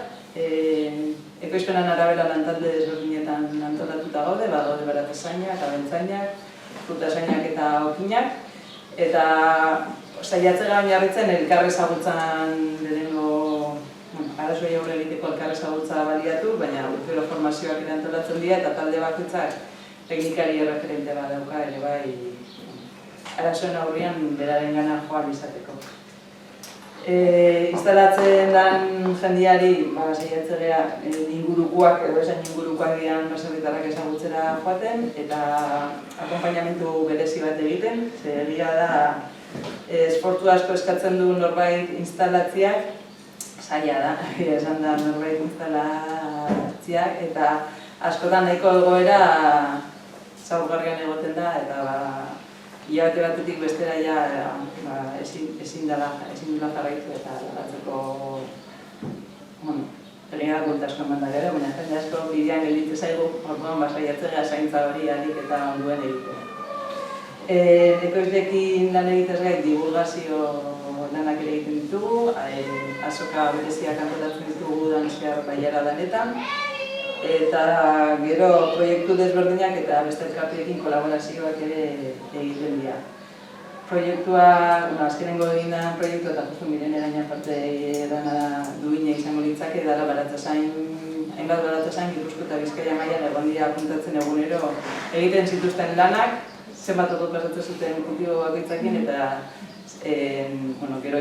Ekoizpenan arabera lantalde desberdinetan antolatuta gaude, gaude baratezainak, abentzainak, frutasainak eta okinak. Eta saiatzera oinarritzen elkar ezagutzan lehenengo arazoei aurre egiteko elkar ezagutza baliatu, baina urtero formazioak ere antolatzen dira eta talde bakoitzak teknikari erreferente bat dauka ere bai arazoen aurrean beraren gana joan izateko. Instalatzen den jendiari saiatzea ingurukoak edo esan ingurukoak dian baserritarrak ezagutzera joaten eta akonpainamentu berezi bat egiten, ze egia da esfortzu asko eskatzen du norbait instalatziak, zaila da, esan da norbait instalatziak eta askotan nahiko egoera zaurgarrian egoten da eta hilabete batetik bestera ezin dela jarraitu eta aldatzeko egin gulta asko eman da gero, baina jende asko bidean gelditu zaigu, orduan saiatzea zaintza hori ahalik eta onduen egitea. Ekoizleekin lan egitez gain divulgazio lanak ere egiten ditugu, azoka bereziak antolatzen ditugu Donostiar bailara danetan, eta gero proiektu desberdinak eta beste elkarteekin kolaborazioak ere egiten dira. Proiektua, azkenengo egin da proiektua eta justu miren eraina parte dana duina izango litzake, dara hainbat baratzasain Gipuzko eta Bizkaia mailan egon dira apuntatzen egunero egiten zituzten lanak, zenbat ordu pasatzen zuten kultibo bakoitzakin eta gero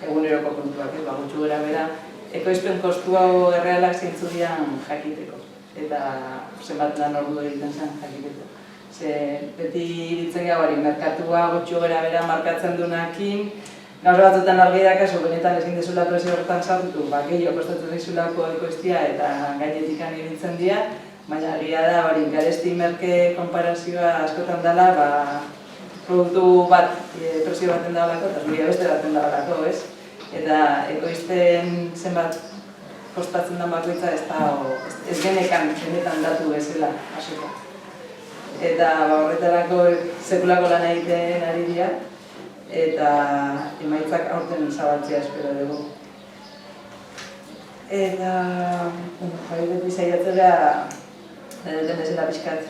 eguneroko kontuak, gutxu gara bera, ekoizpen kostua errealak zeintzu dian jakiteko eta zenbat lan ordu egiten zen jakiteko. Beti iritzen gauari, merkatua gutxu gara bera markatzen duenakin, gaur batzutan argi dakazu, benetan ezin dezula presio horretan sartu, gehiago kostatzen dizulako ekoiztia eta gainetik ibiltzen dira, baina egia da hori garesti merke konparazioa askotan dela, produktu bat presio baten dagoelako eta zuria beste baten dagoelako, ez? Eta ekoizten zenbat kostatzen den bakoitza ez genekan datu bezala asoka. Eta horretarako sekulako lan egiten ari dira eta emaitzak aurten zabaltzea espero dugu. Eta beti saiatzera duten bezala pixkat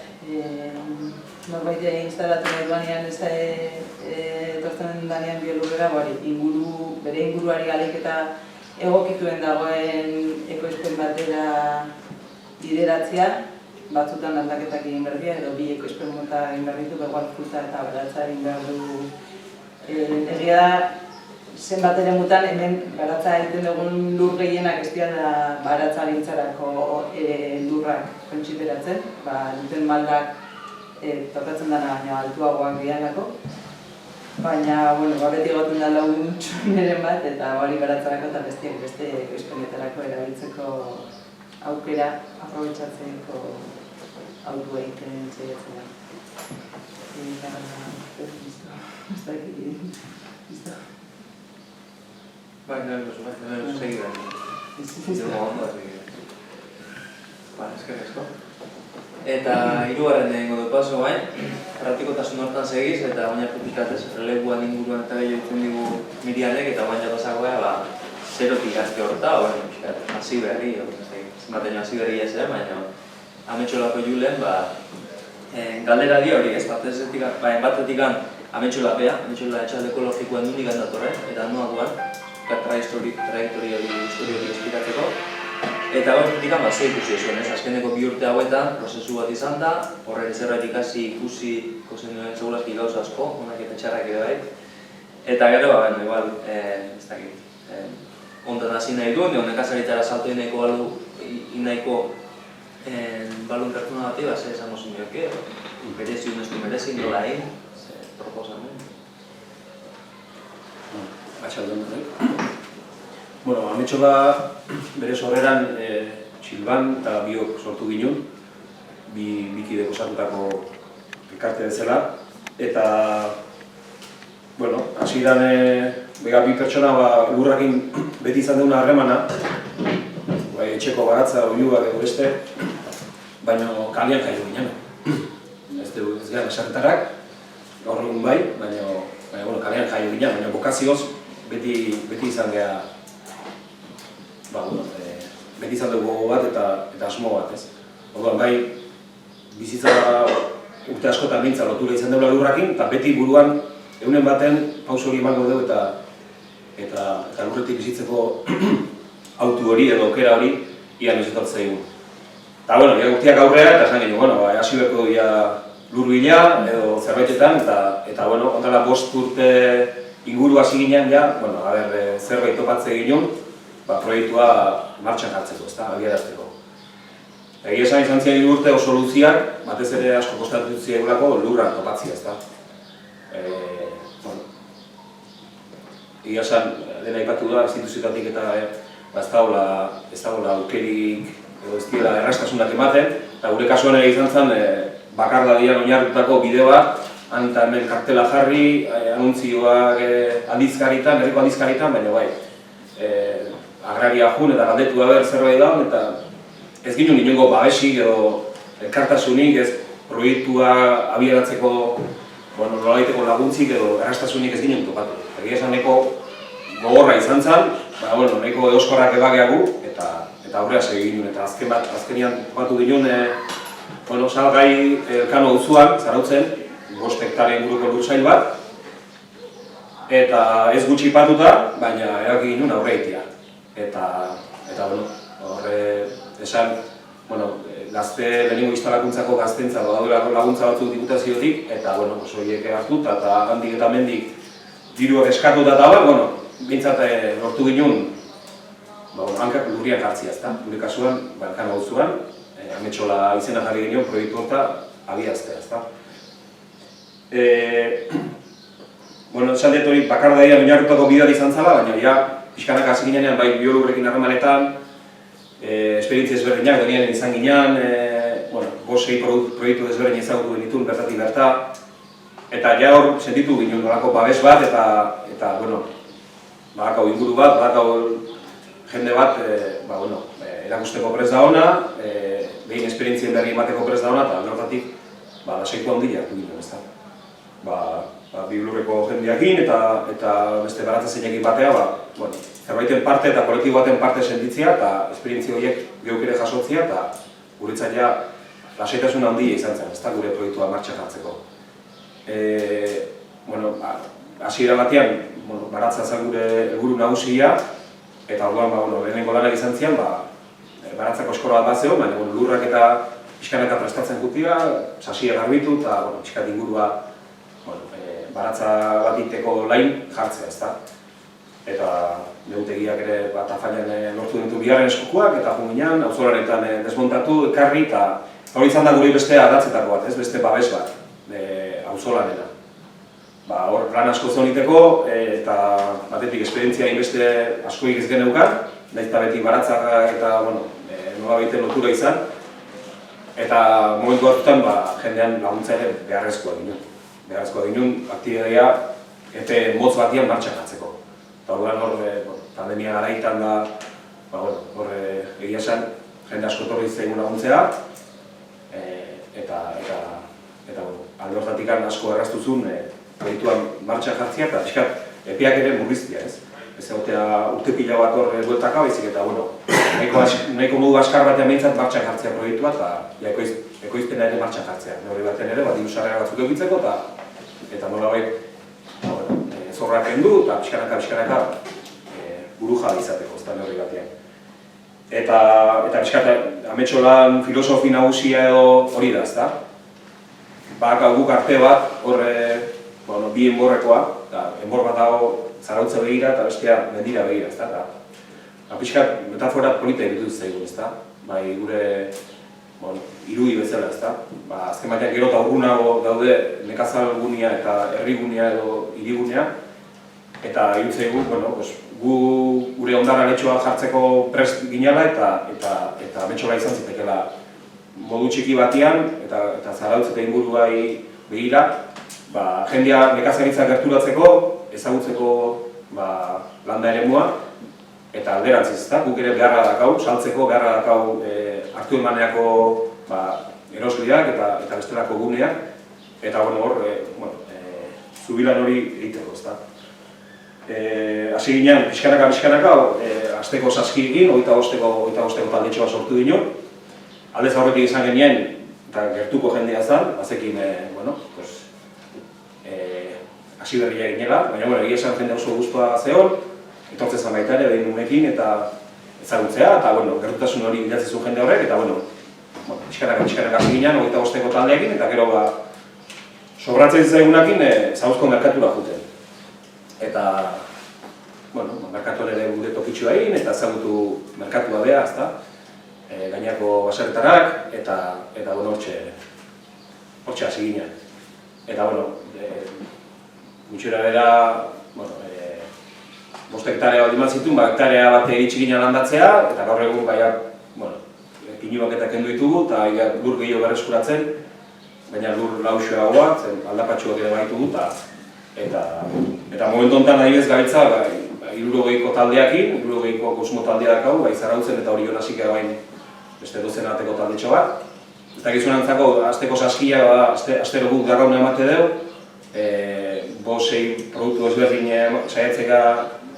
norbait instalatu nahi duanean etortzen danean biolurrera bere inguruari galik eta egokituen dagoen ekoizpen batera bideratzea, batzutan aldaketak egin behar dira, edo bi ekoizpen mota egin behar ditu, begoal fruta eta baratza egin behar du. Egia da, zenbat ere mutan hemen baratza egiten dugun lur gehienak ez dira baratza gintzarako lurrak kontsiperatzen, duten maldak tokatzen dena baina altuagoak dialako. Baina, beti egoten da lagun txuineren bat eta hori baratzarako eta beste ekoizpenetarako erabiltzeko aukera aprobetxatzeko autua egiten saiatzen da. Segi behar. Eskerrik asko. Eta hirugarren egingo du paso bain, praktikotasun hortan segiz eta baina propikatez releguan inguruan eta gehiago ditzen digu Mirianek eta baina pasagoa zerotik azte horta, hasi berri, zenbaten hasi berri ez baina ametxolako julen, galdera di hori ez, batetik ametxolapea, ametxola etxalde ekologikoan dunik handatorren, eta noa duan, trajektoria hori espiratzeko. Eta horretik ze ikusi zuen, azkeneko 2 urte hauetan prozesu bat izan da, horren zerbait ikusi zen segulazki gauza asko, onak eta txarrak ere bai. Eta gero, igual, ez dakit, ondan hasi nahi duen, nekazaritzara salto inaiko balun pertsona bati, ze esango zinioke, merezi, unestu merezi, nola egin, ze proposamen. Batxaldean horrek. Bueno, ametxola bere sorreran Silban eta biok sortu ginen, bikidek osatutako elkarte bezala. Eta, bueno, hasieran bi pertsona lurrakin beti izan duguna harremana, etxeko baratza, oiuak edo beste, baina kalean jaio ginen. Ez gara esaketarrak, gaur egun bai, baina kalean jaio ginen, baina bokazioz beti izan gara beti izan dugu gogo bat eta asmo bat, ez. Orduan, bai, bizitza urte askotan bintza lotura izan dugula lurrakin, eta beti buruan egunen baten pauso hori emango dugu eta lurretik bizitzeko autu hori edo aukera hori ia noizetot zaigu. Eta, bueno, urteak aurrera eta esan genuen, hasi berko dira lurbila edo zerbaitetan, eta, bueno, ondala 5 urte inguru hasi ginean, zerbait topatze ginen, proiektua martxan hartzeko, abiarazteko. Egia izan ziren 3 urte oso luziak, batez ere asko kostatu ziegulako lurra topatzia, ezta. Egia esan, dena aipatu da, instituzioetatik eta ez dagoela aukerik edo ez diela erraztasunak ematen, eta gure kasuan ere izan zen bakardadian oinarritutako bideo bat, han eta hemen kartela jarri, anuntzioak aldizkaritan, herriko aldizkaritan, baina bai, agraria jun eta galdetu haber zerbait da, eta ez ginen inongo babesik edo elkartasunik, ez proiektua abiaratzeko nolabaiteko laguntzik edo erraztasunik ez ginen topatu. Egia esan nahiko gogorra izan zen, nahiko eoskorrak ebageagu eta aurrera segi ginen, eta azkenian topatu ginen salgai Elkano auzoan, Zarautzen, 5 hektare inguruko lursail bat, eta ez gutxi patuta, baina erabaki ginen aurreitea. Eta, horre esan, gazte lehenengo instalakuntzako gaztentza daudela laguntza batzuk diputaziotik, eta, horiek hartuta eta handik eta mendik diruak eskatuta eta bintzat lortu ginen, hankak lurriak hartzia, ezta? Gure kasuan, Elkano auzoan, ametxola izena jarri ginen proiektu horta abiaztea, ezta? Esan dut hori bakardaia oinarritutako bideak izan zala, baina pixkanak hasi ginean, bai biolurrekin harremanetan, esperientzia ezberdinak denean izan ginean, 5-6 proiektu ezberdin ezagutu genituen bertatik berta, eta hor sentitu ginen nolako babes bat, eta badakau inguru bat, badakau jende bat, erakusteko prest da ona, behin esperientzien berri emateko prest da ona, eta bertatik lasaitu handia hartu ginen, ezta. Biolurreko jendeakin eta beste baratzazeinekin batea, zerbaiten parte eta kolektibo baten parte sentitzea eta esperientzia horiek geuk ere jasotzea eta guretzat lasaitasun handia izan zen, ezta gure proiektua martxan jartzeko. Hasiera batean, baratza zen gure helburu nagusia eta orduan, lehenengo lanak izan zian, baratzako eskola bat zeo, baina lurrak eta pixkanaka prestatzen gutira, sasia garbitu eta pixkat ingurua baratza bat iteko lain jartzea, ezta. Eta neutegiak ere afailan lortu ditu bigarren eskukuak eta junginan, auzolanetan desmontatu, ekarri eta hori izan da gure beste adatzetako bat, beste babes bat, auzolanena. Hor lan asko zoniteko eta batetik esperientzia inbeste askoik ez geneukan, nahiz eta beti baratza eta nola baiten lotura izan. Eta momentu batzutan jendean laguntza ere beharrezkoa ginen. Beharrezkoa ginen aktibitatea epe motz batian martxan jartzeko. Eta orduan hor pandemia garaitan da, hor egia esan jende asko etorri zitzaigun laguntzea, eta alde horretatik asko erraztuzun proiektuan martxan jartzea eta pixkat epeak ere murriztia, ez? Ez egotea urte pila bat hor bueltaka, baizik eta nahiko modu askar batean behintzat martxan jartzea proiektua eta ekoizpena ere martxan jartzea. Neurri baten ere, diru sarrera batzuk egitzeko eta nolabait zorrak kendu eta pixkanaka buru jabe izateko, ez da neurri batean. Eta pixkat ametxolan filosofi nagusia edo hori da, ez da? Guk arte bat, hor bi enborrekoa, enbor bat dago Zarautza begira eta bestea mendira begira, ez da? Pixkat metafora polita egitu zaigu, ez da? Bai gure irudi bezala, ez da? Azken batean gero eta urrunago daude nekazal gunea eta herrigunea edo hirigunea. Eta iruditzen zaigu, gu gure hondarraletxoa jartzeko prest ginela eta ametxola izan zitekela modu txiki batean eta Zarautz eta inguruai begira, jendea nekazaritza gerturatzeko, ezagutzeko landa eremua eta alderantziz, ezta? Guk ere beharra dakau, saltzeko beharra dakau hartu emaneako erosleak eta bestelako guneak eta hor, zubilan hori egiteko, ezta? Hasi ginen, pixkanaka, asteko saskiekin, 25 taldetxoa sortu ginen. Aldez aurretik izan genien, eta gertuko jendea zen, bazekin, hasi berria ginela, baina egia esan jende oso guztua zeon, etortzen zen baita ere, behin numekin eta ezagutzea, eta gertutasun hori bilatzen zuen jende horrek, eta pixkanaka hasi ginen, 25 taldeekin, eta gero sobratzen zaigunakin Zarauzko merkatura juten. Eta, merkatuan ere gure tokitxua egin, eta ezagutu merkatua beha, ezta? Gainako baserretarak, eta hortxe hasi ginen. Eta, gutxera bera, 5 hektarea baldin bat zituen, hektarea bat iritsi ginen landatzea, eta gaur egun pinuak eta kendu ditugu, eta lur gehiago berreskuratzen, baina lur lauxoagoa, aldapatxuak ere baitugu, eta momentu honetan adibidez gabiltza 60ko taldeakin, 60ko kosmo taldea dakau, Zarautzen eta Orion hasik bain beste dozenateko taldetxo bat. Eta gizunantzako asteko saskia, astero guk garrauna emate dugu, 5-6 produktu ezberdin saiatzeka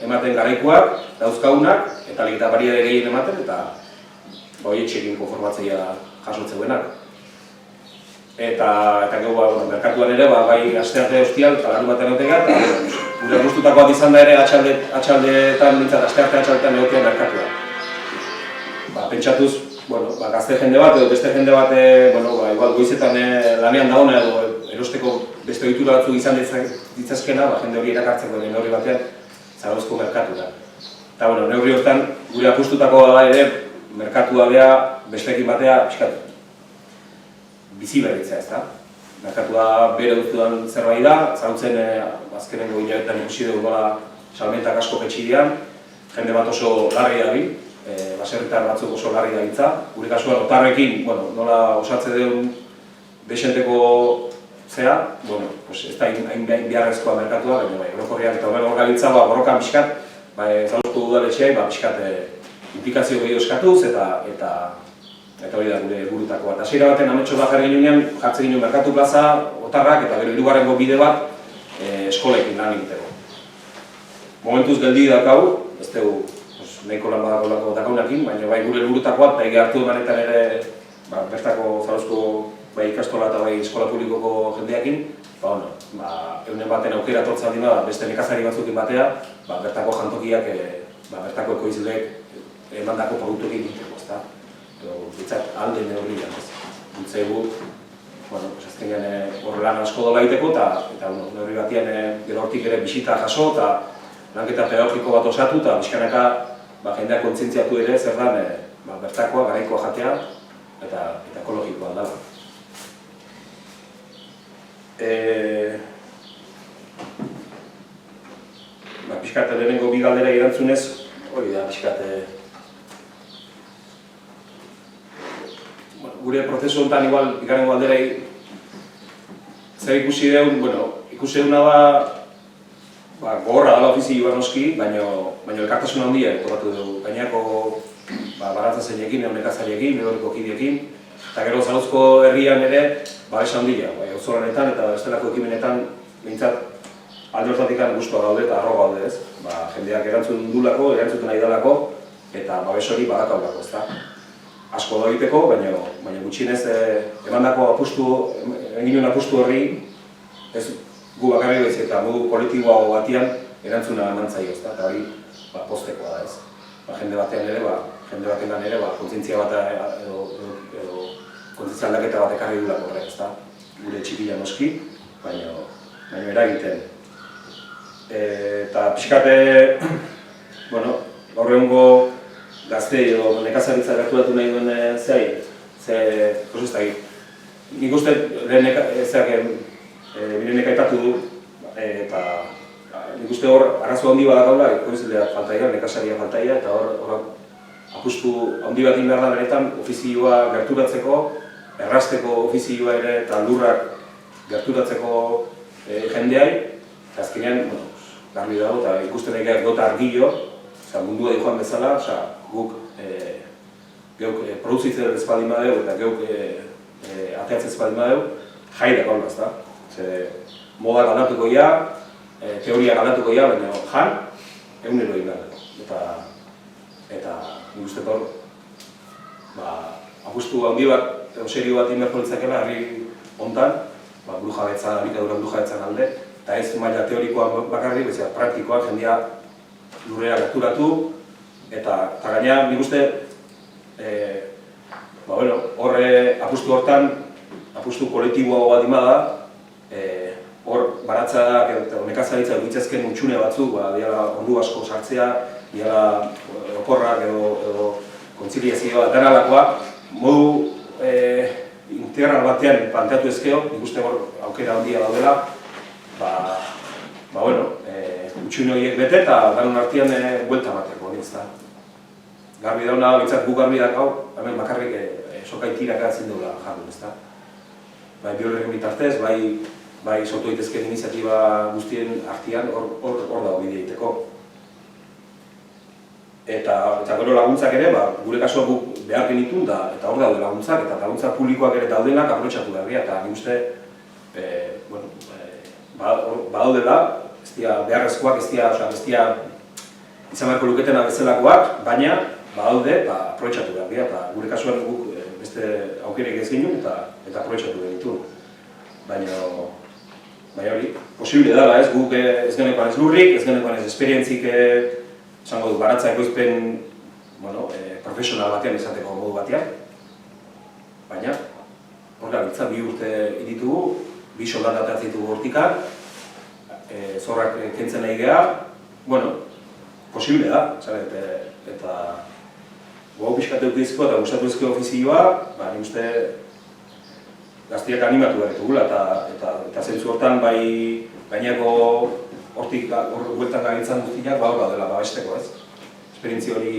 ematen garaikoak, dauzkaunak, eta ligitapari ere gehien ematen, eta horietxekin konformatzea jasotzeuenak. Eta gero merkatuan ere, bai astearte ostial eta larun batean egotega, eta gure guztutakoak izan da ere atxaldeetan nintzat, atxaldeetan egotea merkatua. Pentsatuz, gazte jende bat edo beste jende bat, igual goizetan lanean dagoena edo erosteko beste ohitura batzuk izan ditzazkena, jende hori erakartzeko neurri batean Zarauzko merkatura. Eta neurri horretan gure apustutakoa da ere, merkatua beha besteekin batea pixkat bizi berritzea, ezta? Merkatua bere duztudan zerbait da, Zarautzen azkenengo hilabetean ikusi dugu salmentak asko jetxidean, jende bat oso larri dabil, baserritar batzuk oso larri dabiltza. Gure kasuan otarrekin, nola osatze dugun desenteko zea, ez da hain beharrezkoa merkatua, baina orokorrean eta hor gabiltza borrokan pixkat, Zarauzko udaletxeai pixkat implikazio gehiago eskatuz eta hori da gure burutako bat. Hasiera baten ametxola jarri ginean, jartzen ginen merkatu plaza, otarrak eta gero hirugarrengo bide bat eskolekin lan egiteko. Momentuz geldi dakau, ez dugu nahiko lan badakolako dakaunakin, baina bai gure burutakoa eta ege hartu emanetan ere bertako Zarauzko ikastola eta bai eskola publikoko jendeakin, eunen baten aukera tortzen dira beste nekazari batzukin batea, bertako jantokiak, bertako ekoizleek emandako produktuekin egiteko, ezta? Bitzat alde neurrian, ez. Gutzaigu, azkenean hor lan asko dola egiteko eta neurri batean gero hortik ere bisita jaso eta lanketa pedagogiko bat osatu eta bizkanaka jendeak kontzientziatu ere zer dan bertakoa, garaikoa jatea eta ekologikoa da. Pixkat lehenengo bi galdera erantzunez, hori da pixkat gure prozesu honetan igual, bigarren galderei zer ikusi deun, ikusi deuna da gogorra dela ofizioa noski, baina elkartasun handia topatu dugu. Gainako baratzaileekin, nekazariekin, lehorreko kidiekin, eta gero Zarauzko herrian ere babes handia, auzolanetan eta bestelako ekimenetan behintzat alde hortatik gustua gaude eta harro gaude, ez? Jendeak erantzun dulako, erantzuten nahi dalako, eta babes hori badakaulako, ezta? Asko da egiteko, baina gutxienez emandako egin apustu horri ez gu bakarrik baizik eta modu kolektiboago batian erantzuna eman zaio, ezta? Eta hori poztekoa da, ez? Jende batean ere, kontzientzia bat edo kontzientzia aldaketa bat ekarri dulako horrek, ezta? Gure txikila noski, baina eragiten. Eta pixkate, gaur egungo gaztei edo nekazaritza gerturatu nahi duen nik uste birenek aipatu du, eta nik uste hor arazo handi badakaula, ekoizleak faltaia, nekazaria faltaia, eta hor apustu handi bat behar da benetan ofizioa gerturatzeko, errazteko ofizioa ere eta lurrak gerturatzeko jendeai, eta azkenean, garbi dago, eta ikusten egiak gota argillo, mundua joan bezala, guk geuk produzitzen ezbaldin badeu eta geuk ateatzen ezbaldin badeu, jai da gaula, ezta? Moda aldatuko ja, teoria aldatuko ja, baina jan, egunero egin behar. Eta nik uste hor, apustu handi bat, serio bat inberko litzakela, herri hontan, elikadura burujabetzan alde, eta ez maila teorikoa bakarri, bezala praktikoa, jendea lurrera gerturatu, eta gaina nik uste apustu hortan, apustu kolektiboa bat da, hor baratzak eta nekazaritza duitzezken utxune batzuk, diala ondu asko sartzea, diala okorrak edo kontziliazioa eta nalakoa, modu integral batean planteatu ezkeo, nik uste hor aukera handia daudela, utxune horiek bete eta danon artean buelta bateko, ezta. Garbi dauna, bintzat gu garbi dakau, hemen bakarrik sokaitirak eratzen duela jardun, ezta. Bai biologien bitartez, bai sortu daitezkeen iniziatiba guztien artean hor dago bide egiteko. Eta gero laguntzak ere, gure kasua guk behar genitun eta hor daude laguntzak, eta laguntza publikoak ere daudenak aprobetxatu behar dira, eta nik uste badaudela, ez dira beharrezkoak, ez dira izan beharko luketena bezalakoak, baina badaude aprobetxatu behar dira, eta gure kasuan guk beste aukerek ez ginen eta aprobetxatu genitu. Baina hori, posible dela, ez guk ez genekoan ez lurrik, ez genekoan ez esperientzik esango du, baratza ekoizpen profesional batean izateko modu batean. Baina, hor gabiltza, 2 urte ditugu, 2 soldata ateatzen ditugu hortikan, zorrak kentzen nahi geha, posible da, eta gogo pixkat eukizko eta gustatu ezko ofizioa, nik uste gaztiak animatu behar ditugula, eta zentzu hortan bai gainako hortik bueltan gabiltzan guztiak hor gaudela babesteko, ez? Esperientzia hori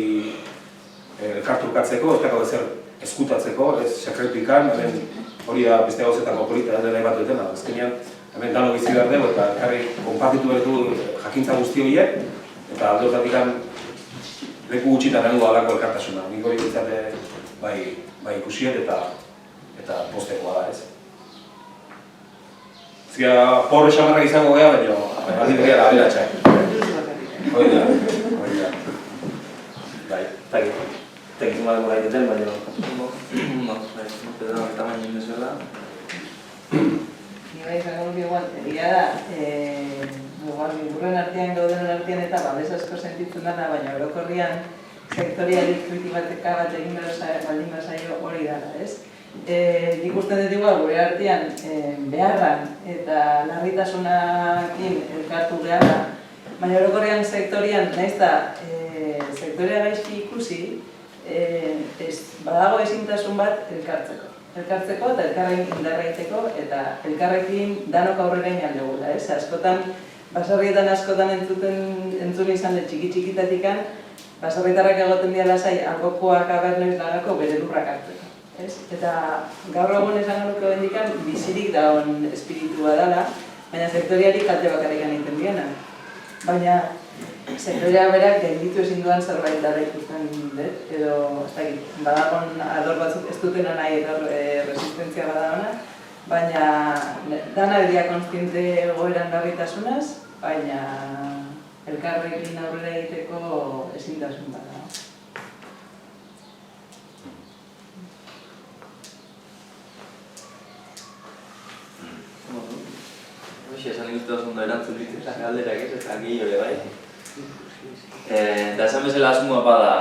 elkarturkatzeko, ez dago ezer eskutatzeko, ez sekretuikan, hori da beste gauzetako polita dela bat dutena, azkenean hemen dano bizi behar dugu eta elkarri konpartitu behar dugu jakintza guzti horiek, eta alde hortatik leku gutxitan egun alako elkartasuna. Nik hori ditzate bai ikusiet eta postekoa da, ez? Zia, porre xamarrak izango geha, baina aldi begia da aberatxak. Hori da. Bai, tekizun bat demora egiten, baina... Tamaino indezuela. Bai, zango nuke igual, egia da, liburuen artean gaudenen artean eta babes asko sentitzen dana, baina orokorrian sektoriari kritibateka bat egin baldin bazaio hori dara, ez? Nik uste dut igual, gure artean beharran eta larritasunakin elkartu beharra, baina orokorrian sektorian, nahiz da, sektorea gaizki ikusi, badago ezintasun bat elkartzeko eta elkarrekin indarra egiteko eta elkarrekin danok aurrera inan dugula, ez? Askotan, baserrietan askotan entzun izan dut txiki-txikitatikan, baserritarrak egoten dira lasai alkokoak abernoiz lagako bere lurrak hartzeko. ez? Eta gaur egun esan nuke bendikan bizirik dagoen espiritua dela, baina sektoriari kalte bakarrik egiten diena. Baina sektorea berak gainditu ezin duan zerbait dara ikusten dut, edo ez dakit, badagon ador batzuk ez dutena nahi resistentzia badagona, baina dana dira konstiente egoeran larritasunaz, baina elkarrekin aurrera egiteko ezintasun bada. Hoxe, esan ikustu ondo erantzun ditu, galderak ez, eta gehiore bai. Eta esan bezala asmoa bada,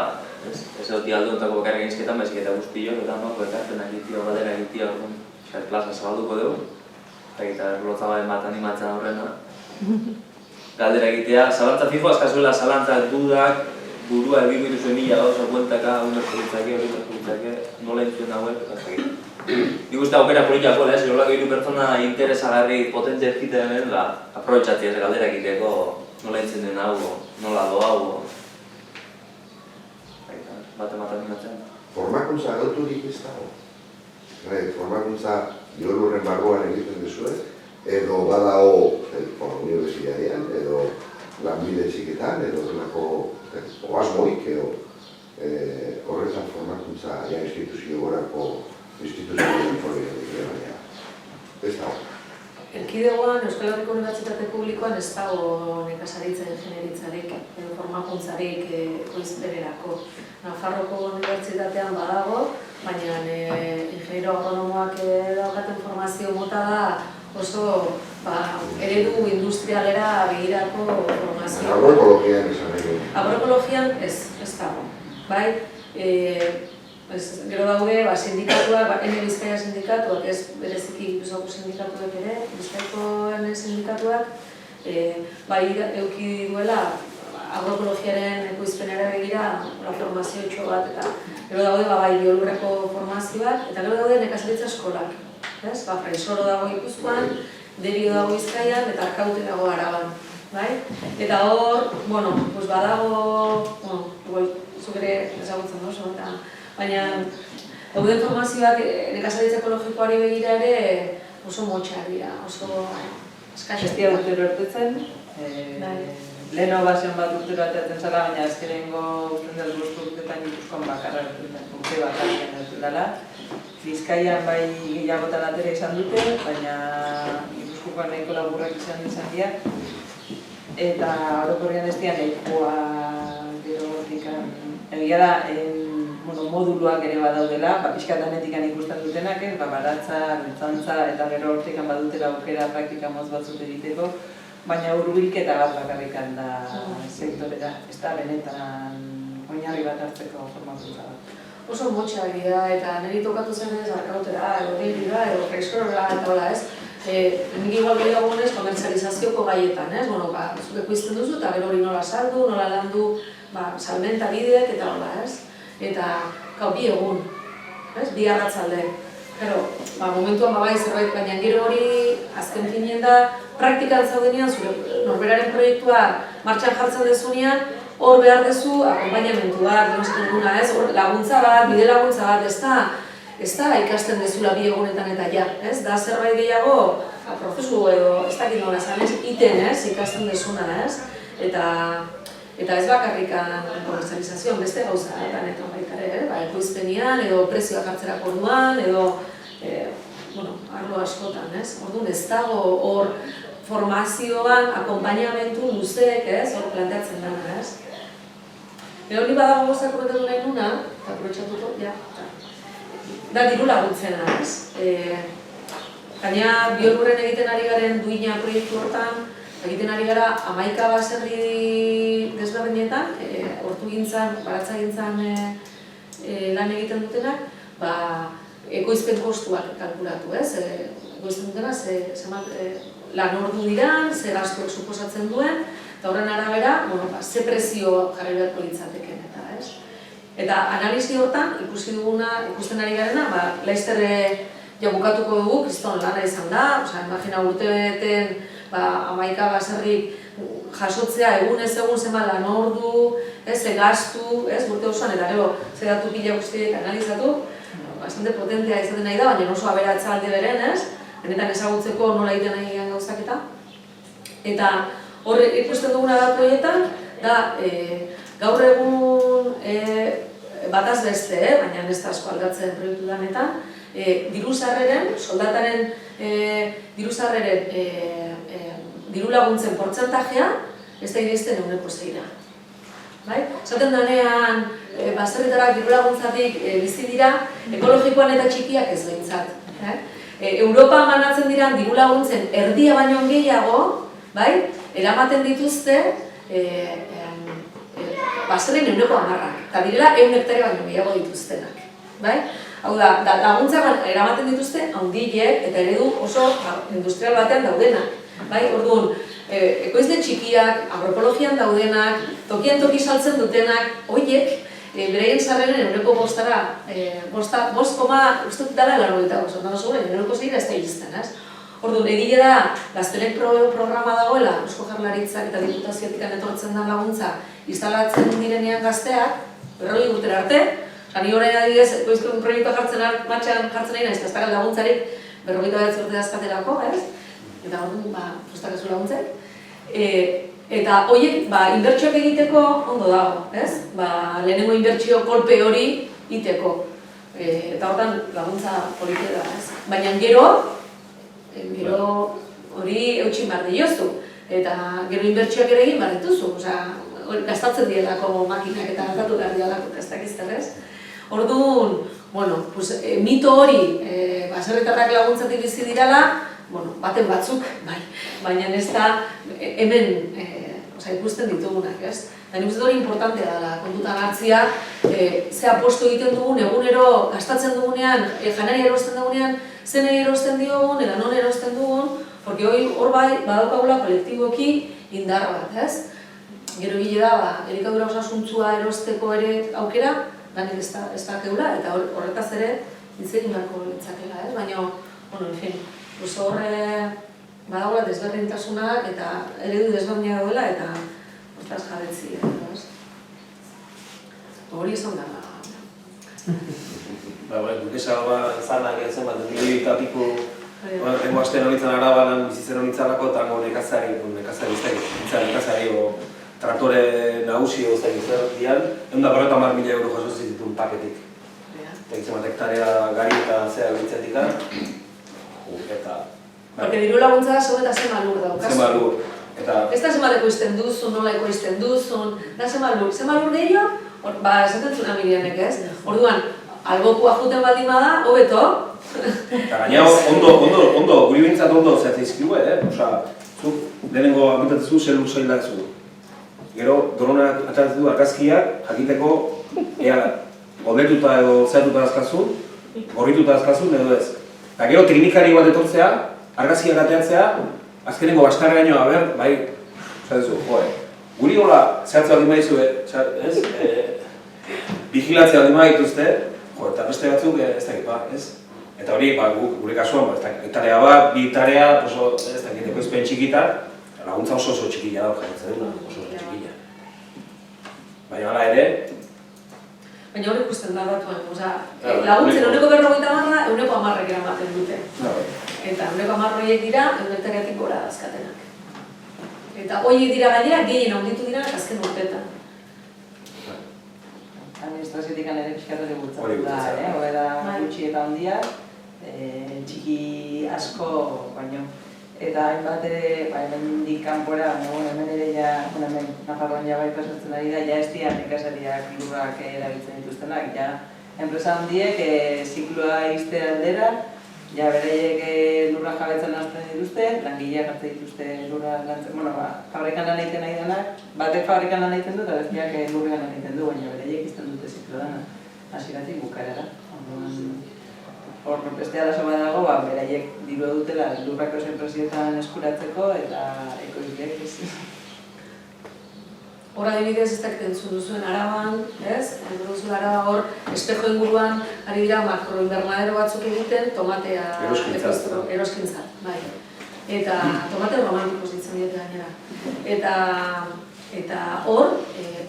ez hau alduntako bakarrik egizketan, baizik eta guztiok, eta noko ekarpenak egitio, galdera egitio, plaza zabalduko dugu. Eta lotza bat animatzen aurrena. Galdera egitea, zalantza fijo, azkazuela zalantza dudak, burua egitu zuen mila gauza bueltaka, unerko ditzake, horretarko ditzake, nola entzuen hauek, eta zagit. Nik uste aukera politiako, zirolako hiru pertsona interesagarri potentzia ezkite hemen, aprobetxatzea galdera egiteko nola entzuen den hau, nola doa hau. Bat animatzen. Formakuntza gauturik ez dago. Formakuntza biolurren barruan egiten duzuet, edo badago unibertsitatean, edo lanbide txiketan, edo oasmoik, edo horretan formakuntza instituzio gorako instituzioen informazioa baina ez dago. Erkidegoan, Euskal Herriko Unibertsitate Publikoan ez dago nekazaritza ingenieritzarik, edo formakuntzarik ekoizpenerako. Nafarroko Unibertsitatean badago, baina ingeniero agronomoak daukaten formazio mota da oso eredu industrialera begirako formazio. Agroekologian esan nahi. Agroekologian ez dago. Bai, gero daude sindikatuak, Ene Bizkaia sindikatuak, ez bereziki Gipuzkoako sindikatuak ere, Bizkaiko sindikatuak, eduki duela agroekologiaren ekoizpenera begira formazio itxo bat, eta gero daude biolurreko formazioak, eta gero daude nekazaritza eskolak. Fraisoro dago Gipuzkoan, Derio dago Bizkaian, eta Arkaute dago Araban. Eta hor, badago, zuk ere ezagutzen dozu, baina dauden formazioak nekazaritza ekologikoari begira ere oso motxak dira, oso eskaxak. Estia urtero ertetzen, leheno bazion bat urtero ertetzen zara, baina ezkerengo usten dut 5 urtetan Gipuzkoan bakarra ertetzen, urte bakarrian ertetzen dela. Bizkaian bai gehiagotan atera izan dute, baina Gipuzkoan nahiko laburrak izan dira. Eta orokorrean ez dira nahikoa gero hortikan. Egia da, moduluak ere badaudela, pixkatanetik ikusten dutenak, baratza, bertzantza eta gero hortikan badutela aukera praktika motz batzuk egiteko, baina hurbilketa bat bakarrikan da sektorera, ez da benetan oinarri bat hartzeko formakuntza bat. Oso motxak dira, eta niri tokatu zen ez Arkautera, edo Deirira, edo Fraisora, eta hola ez. Nik igual gehiagunez komertzializazioko gaietan, ez? Zuk ekoizten duzu eta gero hori nola saldu, nola landu salmenta bideak eta hola, ez? Eta bi egun, bi arratzalde. Momentuan zerbait, baina gero hori azken finean da praktikan zaudenean, zure norberaren proiektua martxan jartzen dezunean, hor behar dezu akompainamentu bat, laguntza bat, bide laguntza bat, ez da ikasten dezula bi egunetan eta ja, ez? Da zerbait gehiago, prozesu edo, ez dakit nola esan, iten, ikasten dezuna, ez? Eta ez bakarrikan komerzializazioan beste gauza eta baita ere, ekoizpenean edo prezioak hartzerako orduan edo arlo askotan, ez? Orduan ez dago hor formazioan akompainamentu luzeek, ez? Hor planteatzen dena, ez? Hori badago gozak komentatu nahi nuna, eta aprobetxatuko, da diru laguntzena, ez? Gaina biolurren egiten ari garen duina proiektu hortan, egiten ari gara 11 baserri desberdinetan, hortugintzan, baratzagintzan lan egiten dutenak, ekoizpen kostuak kalkulatu, ez? Ekoizten dutena, lan ordu diran, ze gastuak suposatzen duen, eta horren arabera, ze prezio jarri beharko litzateken eta, ez? Eta analizi hortan, ikusten ari garena, laizterre bukatuko dugu, kriston lana izan da, imagina urtebeten 11 baserrik jasotzea egunez egun zenbat lan ordu, ze gastu, urte osoan, eta gero ze datu pila guztiek analizatu, bastante potentea izaten nahi da, baina oso aberatsa alde beren, ez? Benetan ezagutzeko nola egiten nahi dian gauzaketa. Eta hor ikusten duguna datu horietan, da gaur egun bataz beste, baina ez da asko aldatzen proiektu lanetan, diru-sarreren, soldataren diru-sarreren diru laguntzen portzentajea ez da iristen 100%. Esaten danean, baserritarrak diru laguntzatik bizi dira, ekologikoan eta txikiak ez behintzat. Europa banatzen diran diru laguntzen erdia baino gehiago, eramaten dituzte baserrien 100%, eta direla 100 hektarea baino gehiago dituztenak. Hau da, laguntzak eramaten dituzte handiek eta eredu oso industrial batean daudenak. Orduan, ekoizle txikiak, agroekologian daudenak, tokian toki saltzen dutenak, horiek, beraien sarreren 5%, 5,, uste dara 95%, ez da iristen, ez? Orduan, egile da, Gaztelek programa dagoela, Eusko Jaurlaritzak eta Diputazioetik etortzen den laguntza instalatzen direnean gazteak, 40 urtera arte, ni orain adibidez, ekoizko proiektua martxan jartzen nahi naiz, ez da laguntzarik 49 urte dazkatelako, ez? Eta orduan, frustakazu laguntzek. Eta horiek, inbertsioak egiteko ondo dago, ez? Lehenengo inbertsio kolpe hori iteko. Eta hortan laguntza politia da, ez? Baina gero hori eutxin behar diozu. Eta gero inbertsioak ere egin behar dituzu. Gastatzen dielako makinak eta gastatu behar dialako, ez dakizter, ez? Orduan, mito hori, baserritarrak laguntzatik bizi dirala, baten batzuk, baina ez da hemen ikusten ditugunak, ez? Nik uste hori importantea dela, kontutan hartzia, ze apostu egiten dugun, egunero gastatzen dugunean, janari erosten dugunean, zenei erosten diogun, eta non erosten dugun, porque hor badaukagula kolektiboki indar bat, ez? Gero gile da, elikadura osasuntzua erosteko ere aukera, lanik ez da keula, eta horretaz ere ditzen inbarko litzakela, ez? Baina, en fin, horre badagoela desberdintasunak eta eredu desberdina daudela eta hortaz jabetzi, ez? Hori esan da. Dukesa zanak zen bat, milioitatiko tengo astean horitzen Araban bizitzen horitzarako eta nekazari traktore nagusi zer dian, 140.000 euro jaso zituen paketik. Tegitzen bat hektarea gari eta zea biltzetik Porque diru laguntza zeu eta zema lur daukaz. Zema lur. Ez da zema ekoizten duzun, nola ekoizten duzun, da zema lur. Zema lur gehiago, esaten zuna Mirianek, ez? Orduan, albokua juten baldin bada, hobeto. Eta gaina ondo, guri bintzat ondo zehatzeizkiu, zuk lehenengo apuntatzezu zelu zailak zu. Gero, doronak atxatzen du argazkiak, jakiteko ea godetuta edo zehatuta azkazun, gorrituta azkazun edo ez. Eta gero teknikari bat etortzea, argazkiak ateatzea, azkenengo bastarraino, guri hola zehatzea aldima dizu, vigilatzea aldima dituzte, eta beste batzuk ez dakit, ez? Eta hori, gure kasuan, tarea bat, bi tarea, ez dakit, ekoizpen txikitak, laguntza oso txikila da, jarratzen duna, oso txikila. Baina hala ere, baina hori ikusten da batuan, laguntzen 150 110 eramaten dute. Eta 110 horiek dira, 100 gora azkatenak. Eta horiek dira gainera, gehien handitu dira azken urteetan. Administrazioetik ere pixkatore bultzatu da, hoera gutxi eta handiak, txiki asko baino. Eta hainbat ere, hemendik kanpora, hemen ere hemen Nafarroan bai pasatzen ari da, ez dira nekazariak lurrak erabiltzen dituztenak, enpresa handiek zikloa izte aldera, beraiek lurra jabetzen hasten dituzte, langileak hartzen dituzte lurra lantzen, fabrikan lan egiten nahi denak, batek fabrikan lan egiten du eta bestiak lurrean lan egiten du, baina beraiek izten dute zikloa hasieratik bukaerara. Hor, beste arazo bat dago, beraiek dirua dutela lurrak enpresioetan eskuratzeko eta ekoizleek ez. Hor adibidez ez dakit entzun duzuen Araban, ez? Duzuen Araba hor, espejo inguruan ari dira makroinbernadero batzuk egiten, tomatea eroskintzat, bai. Eta tomate romantikoz ditzen diete gainera. Eta hor,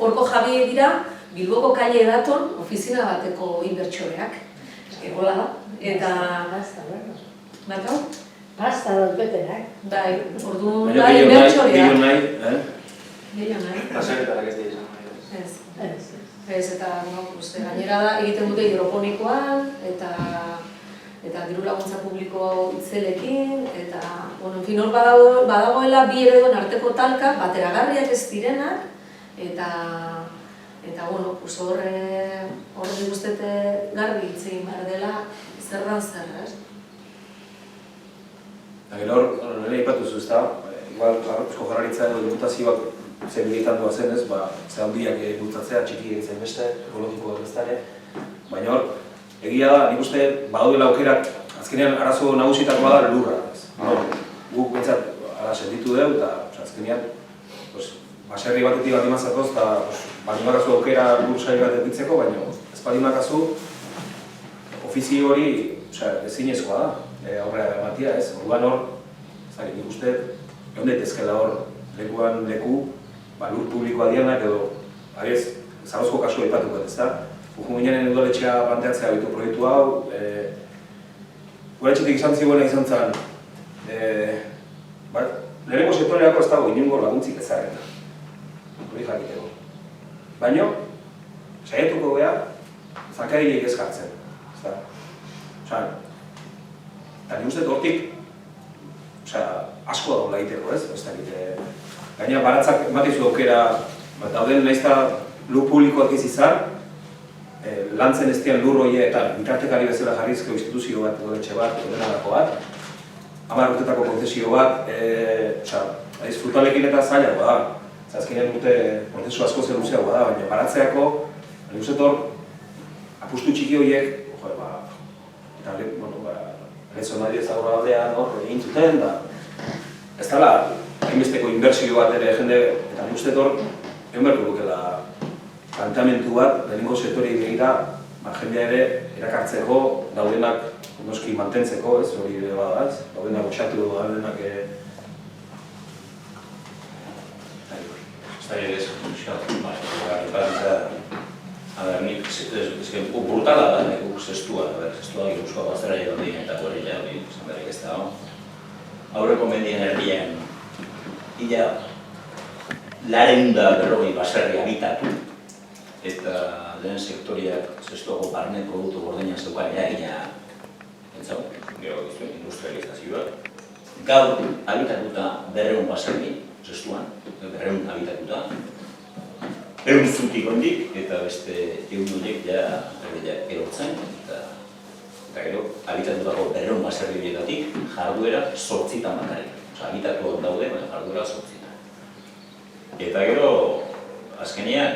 horko jabiek dira Bilboko kaile daton ofizina bateko inbertsoreak. Egola da. Eta... Barkau? Pasta dauketenak. Bai, orduan Baina da, inbertsoria. gehiago nahi, Gehiago nahi. Baserretarak ez dira izan nahi. Ez. Ez. Ez, eta gainera da, egiten dute hidroponikoan, eta diru laguntza publiko itzelekin, eta, bueno, en fin, hor badagoela bi ereduen arteko talka, bateragarriak ez direnak, eta bueno, pues hor nik uste garbi hitz egin behar dela, zer dan zer, ez? Gero hor, nire ipatuzu ez da, igual, Eusko Jaurlaritza edo diputazioak zer militantua zen ez, ze handiak bultzatzea, txikiek zen beste, ekologikoak bezala, baina hor, egia da, nik uste badaudela aukerak, azkenean arazo nagusitakoa da lurra, ez. Guk bentsat ara sentitu dugu, eta azkenean, baserri batetik bat imazatoz, eta balimakazu aukera lur sail bat edukitzeko, baina ez balimakazu ofizio hori ezinezkoa da, aurrera ematia ez. Orduan hor, nik uste, egon daitezkela hor lekuan leku, lur publikoa dianak edo, ariez, Zarozko kasua ipatuko ez da. Ujuminanen udaletxea planteatzea bitu proiektu hau, udaletxetik izan ziguena izan zen, lehenengo sektoreako ez dago inongo laguntzik ezarrena, hori jakiteko. Baina, saiatuko geha, zankariek ez jartzen, ez da. Eta nik uste hortik, asko dago egiteko ez, gaina baratzak ematizu aukera, dauden nahiz eta lur publikoak ez izan, lantzen ez dian lur hori eta bitartekari bezala jarrizko instituzio bat, udaletxe bat, ordenadako bat, 10 urtetako konzesio bat, frutalekin eta zailagoa da. Azkenean urte prozesu asko zer luzeagoa da, baina baratzeako, nik uste hor, apustu txiki horiek, eta lezonari ezagora aldean hor egin zuten, ez dala hainbesteko inbertsio bat ere jende, eta nik uste hor, egon beharko dukela planteamendu bat, lehenengo sektorei begira, jendea ere erakartzeko, daudenak noski mantentzeko, ez hori ere bada, ez? Daudenak otxatu, daudenak... Ez da ere ez, nik brutala da, nik zestua gipuzkoa bazera egon dien eta gorila hori izan berrik ez da. Aurreko mendien erdien, ila 240 baserri habitatu, eta lehen sektoriak zestuako barne produktu gordeina zeukan eragina gero industrializazioa. Gaur habitatuta 200 baserri zestuan, 200 habitatuta. 100 zutik ondik eta beste 100 horiek erortzen, eta gero habitatutako 200 baserri horietatik jarduera 8 bakarrik. Habitatuak daude, baina jarduera 8. Eta gero, azkenean,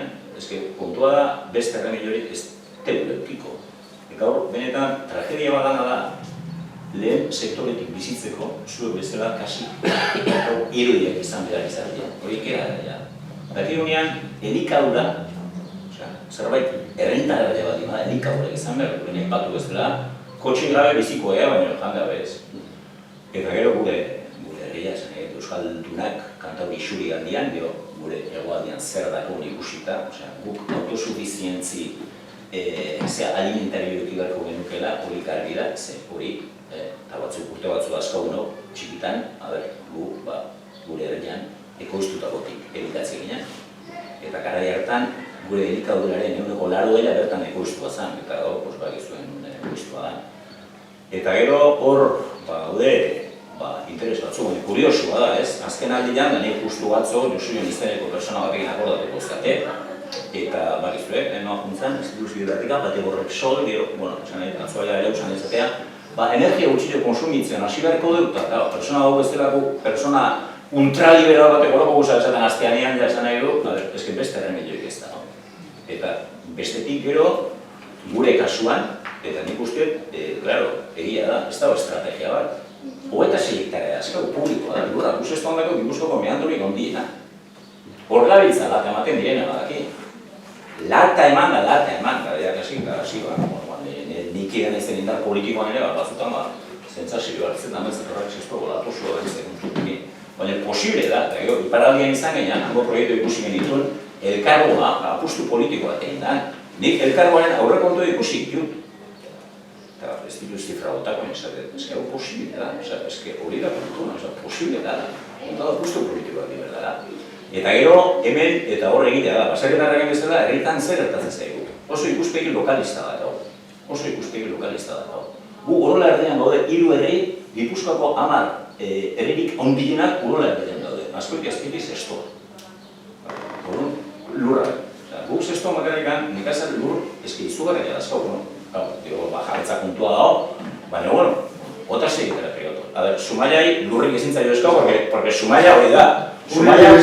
kontua da, beste remediorik ez teure eukiko. Gaur, benetan, tragedia badana da, lehen sektoretik bizitzeko, zuek bezala kasi heroiak izan behar izatea. Horiek era, Bakirunean, elikadura, zerbait errentagarria bat ima, elikadura izan behar, gure batu bezala, kotxin gabe biziko baina jangabe ez. Eta gero gure herria, euskaldunak, kantauri xuri handian, gure egoaldian zer dako ikusita, guk autosufizientzi alimentarioak ibarko genukela, hori garbi da, hori, eta urte batzu azkauno, txikitan, gure herrian, ekoiztutakotik elikatzea ginen. Eta garai hartan, gure elikaduraren 80% bertan ekoiztua zen, eta gaur, bakizuen ekoiztua da. Eta gero, hor, interes batzu, kuriosua da, ez? Azken aldian, nahi justu batzu, Josuion izeneko persona batekin akordatuko zate, eta bakizue, noa juntzen, instituzioetatika, bategorrek sol, gero, atzuaila ere usan ezatea, energia gutxile konsumitzen hasi beharko dut, eta persona hau bezalako, persona ultraliberal bat ekoloko guzak esaten azteanean, esan nahi du, beste remedioik ez da. Eta bestetik gero, gure kasuan, eta nik usteet, egia da, ez dago estrategia bat. 26 hektarea da, zekago publikoa da, lurra, guztestu handako Gipuzkoako mehandurik ondiena. Hor gabiltza lata ematen direna badaki. Lata eman da, nik egan ezen indar politikoan ere, batzutan zentzazio hartzetan bezarrak zestoko latosua behar kontutukin. Baina posible da, eta gero, iparaldian izan genean, hango proiektu ikusi genituen, elkargoa, apustu politikoa egin da. Nik elkargoaren aurrekontu ikusi ditut. Eta ez ditu zifra botako, eske hau posible da, eske hori da kontua, posible da, kontua da justu politikoak dira da. Eta gero, hemen, eta hor egitea da, baserritarrak bezala, herritan zer gertatzen zaigu. Oso ikuspegi lokalista da gau. Oso ikuspegi lokalista da gau. Gu Urola Erdian gaude, 3 herri, Gipuzkoako 10 herririk ondienak Urola Erdian daude. Azkoiti azpiti zestoa. Lurra. Guk zestoa makarrikan, nekazal lur, eski izugarria dazkau, jarretza puntua dago, baina, bueno, otra segitara pegotu. A ver, Zumaiai lurrik ezintzaio eskau, porque Zumaia hori da. Zumaia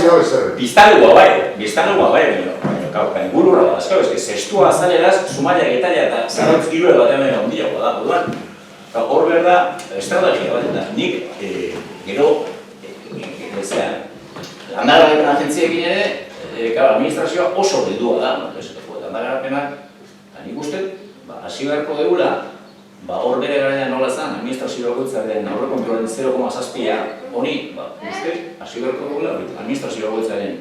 biztanlegoa bai, baina gururra da, eskau, eski zestua azaleraz, Zumaia getalia eta zarrantz gilue bat hemen handiagoa da, orduan. Hor behar da, estrategia bat eta nik, gero, landagarapen agentziekin ere, administrazioa oso bildua da, landagarapenak, eta nik uste, hasi beharko degula, hor bere garaian nola zen, administrazio bakoitzaren aurrekontuaren 0,7a, honi, uste, hasi beharko degula, administrazio bakoitzaren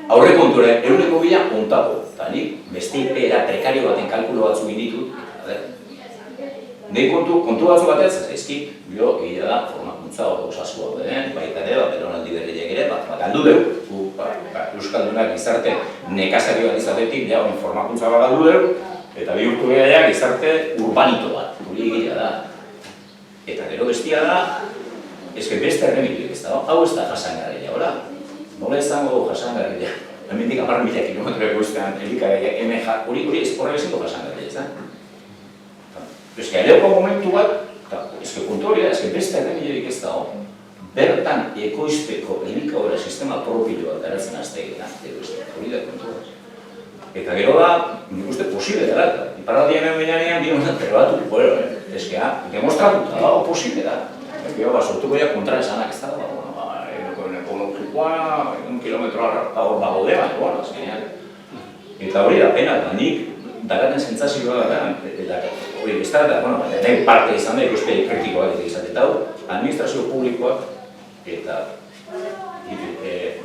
aurrekontuaren 100.000 ontako, eta nik beste IPera prekario baten kalkulo batzuk inditut, nahi kontu batzu batez, ezki, bio, egia da, formakuntza osasua duen, baita ere, belaunaldi berriak ere, galdu dugu, Euskaldunak gizarte nekazari bat izatetik, formakuntza bat galdu dugu, eta bihurtu gehiagia gizarte urbanito bat, hori egia da. Eta gero bestia da, eske beste erremediuk ez da, hau ez da jasangarria, hola? Nola izango jasangarria? Hemendik 10.000 kilometroko iztean, elikagaiak, hori horrek ezin du jasangarria, ez da? Eske areoko momentu bat, eske puntu hori da, eske beste erremediuk ez da, bertan ekoizteko elikagora sistema propioa garatzen aztegena, hori da puntu bat. Eta gero da, nik uste posible dela, iparraldien egin dinotan trebatu, eske, demostratuta dago posible da. Gero, sortuko ja kontra esanak ez da, ekologikoa, 1 kilometro hor bagode, baina, azkenean. Eta hori da pena, eta nik dakaten sentsazioa da, eta hori bezala, eta, bueno, nahi parte izan da, ikuspegi kritikoak izate, eta administrazio publikoak, eta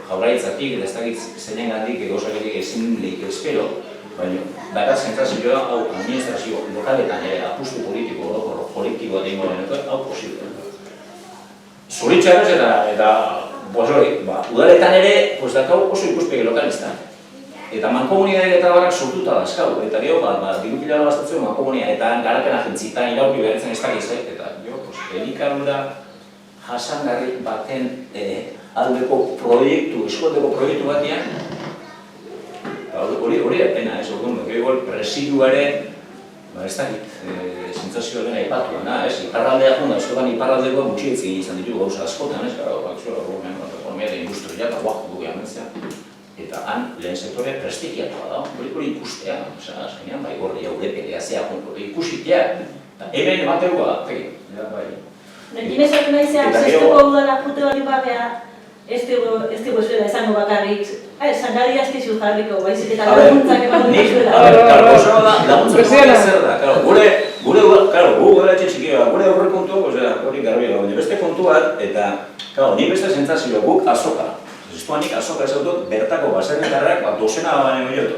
jaurlaritzatik, eta ez dakit zeinen gandik egosaketik ezin lehik espero, baina dakat sentsazioa hau administrazio lokaletan ere apustu politiko, kolektiboa dengo denekoa, hau posible. Zoritxarrez eta udaletan ere, dakau oso ikuspegi lokalista. Eta mankomunidadeak eta barak sortuta dazkau, eta gero, dirupila bastatzeu mankomunidadeak eta garapen agentzitan iraurri behartzen ez dakiz, eta gero, elikadura jasangarri baten aldeko proiektu, eskualdeko proiektu batean, hori da pena, ez orduan, gero residuare, ez dakit, sentsazioa dena aipatu dena, ez? Iparraldea junda, eskotan iparraldeko gutxietzin izan ditugu gauza askotan, ez? Ekonomia da industria, eta dugu amentzea. Eta han, lehen sektorea prestigiatua da, hori ikustea, azkenean, bai gorri hau lepelea zea, ikusitea, eta hemen emateuko da, pegi. Nekine sortu nahi zean, zestuko udala jute bali bagea, ez dugu zuela esango bakarrik, sangari azkizu jarriko, baizik eta laguntzak eman dut zuela. Laguntzak zer da, gure etxe txikia, gure aurrekontu, hori garbi da, beste kontu bat, eta nik beste sentsazioa guk azoka. Zestuanik azoka ez dut, bertako baserritarrak dozena baina miliotu.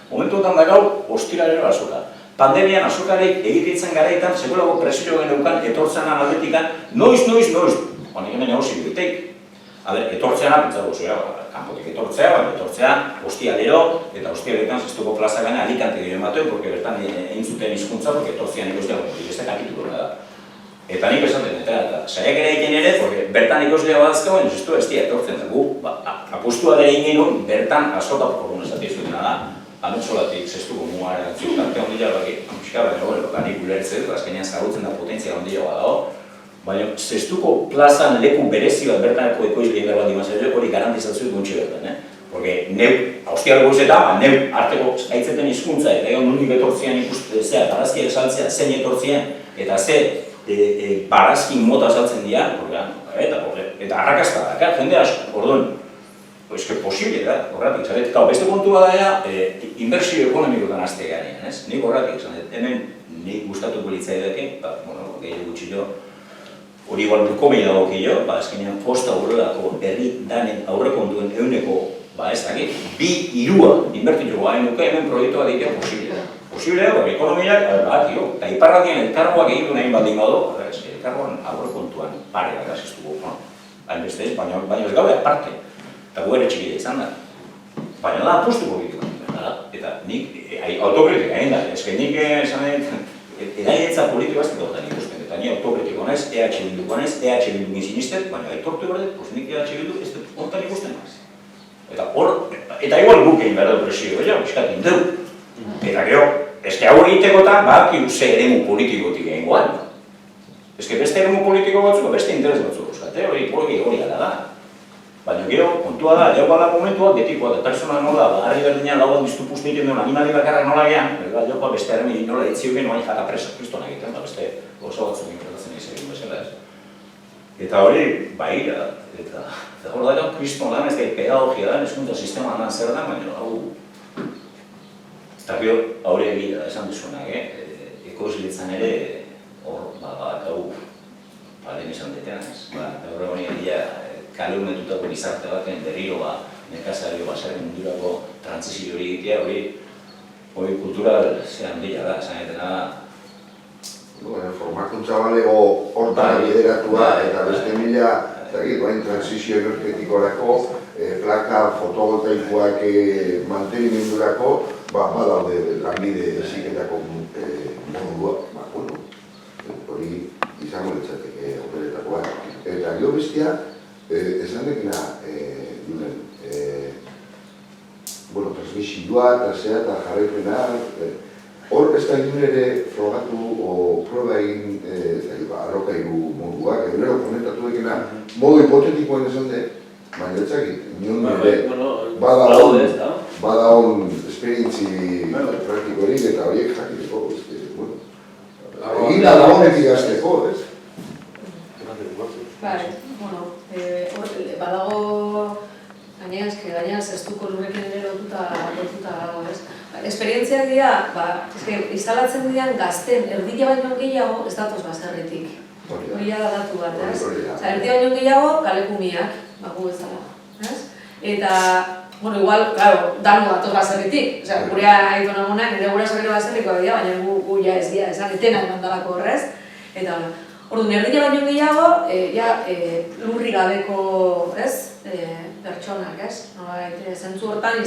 Momentuetan dakau, ostiralero azoka. Pandemian azokarek egititzen garaitan, sekulako presio geneukan, etortzenan aldetikan, noiz. Honek hemen egosi duteik. Etortzeana, pentsago zuea, kanpotik etortzea, baina etortzea ostialero, eta ostialetan zestuko plaza gana Alicante gero ematuen, porque bertan egin zuten hizkuntza, porque etortzean ikostea, beste kapitulu da. Eta nik esaten, eta saiak ere egin ere, porque bertan ikoslea badazka, baina zestu ez dira etortzen dugu, apustua ere egin genuen, bertan azoka porun esatik zutena da, ametsolatik zestuko mugaren ziutarte ondila baki, nik ulertzen, azkenean zagutzen da potentzia ondila dago, baina zestuko plazan leku berezi bat bertaneko ekoizle bat dimazio, hori garantizatzu duntxe bertan, porque neu, austiago gozetan, neu arteko aitzeten hizkuntza eta egon nundik etortzean ikustea, barazkiak saltzea, zein etortzean, eta ze barazkin mota saltzen dira, eta arrakazta da, jende asko, orduan, eske posible da, horretik, zaret, beste kontua da, inbertsio ekonomikotan azte garean, ez? Nik horretik, zaret, hemen nik gustatuko litzaidekin, gehiago gutxillo, hori igual dukomi dago gehiago, azkenean posta horrelako herri danen aurrekontuen eguneko, ez dakit, 2-3 inbertituko garen duke hemen proiektua ditea posible da. Posible dago, ekonomiak, eta iparraldien elkargoak egin du nahi baldin badu, elkargoan aurrekontuan pare da gazestugu, hainbeste ez, baina ez gaude aparte, eta gu ere txikidea izan da. Baina da apustu politikoa, eta nik autokritika egin da, ezke nik erailtza politikoa ez dut nik usten, eta ni autokritiko naiz, EH Bilduko naiz, EH Bildukin sinistet, baina aitortu berdet, nik EH Bildu ez dut hortan ikusten naiz. Eta igual guk egin behar du presio, eskatin dugu. Eta gero, eske hau egitekotan, badakigu ze eremu politikotik egin goan. Eske beste eremu politiko batzuk, beste interes batzuk, euskate, hori gala da. Baina gero, kontua da, jau bada momentua, betikoa da, persona nola, harri berdinean lau aldiztu puztu egiten duen animali bakarrak nola gehan, jau beste eremi nola ditziogen, oain jata presak kriston egiten, da beste oso batzuk inkordatzen egin bezala ez. Eta hori, bai, eta hori da, kriston lan, ez da, pedagogia da, eskuntza sistema lan zer da, baina hau. Eta gero, hori egia esan duzunak, ekoizlitzan ere, hor, badakau, lehen esan detean ez. Gaur hori egia, kale umetutako gizarte baten berriro nekazario basaren mundurako trantzizio hori egitea, hori kultural zehan dira da, esan etena. Formakuntza balego hortan bideratua eta beste mila, bain transizio energetikorako, plaka fotovoltaikoak mantenimendurako, badaude lanbide ziketako modua, hori izango litzateke horretakoa. Eta gero bestia, esan dekena, transmisioa, trasea eta jarraipena, hor ez da egin ere frogatu o proba egin arrokairu moduak, egunero komentatu dekena modu hipotetikoen esan de, baina etzakit, nion ere bada hon esperientzi praktikorik eta horiek jakiteko, egin da honek igazteko, ez? Badago gainera zestuko lurrekin ere lotuta dago, ez? Esperientziak dira, instalatzen dian gazten erdila baino gehiago ez datoz baserritik. Hori da datu bat, ez? Erdila baino gehiago kalekumiak, bagu bezala, ez? Eta, igual, danu datoz baserritik. Gure aitu nagonak, nire gura zerri baserrikoak dira, baina gu ja ez dira, esan etena emandalako horrez. Eta, orduan, erdila baino gehiago, lurri gabeko, ez? Pertsonak, ez? Zentzu hortan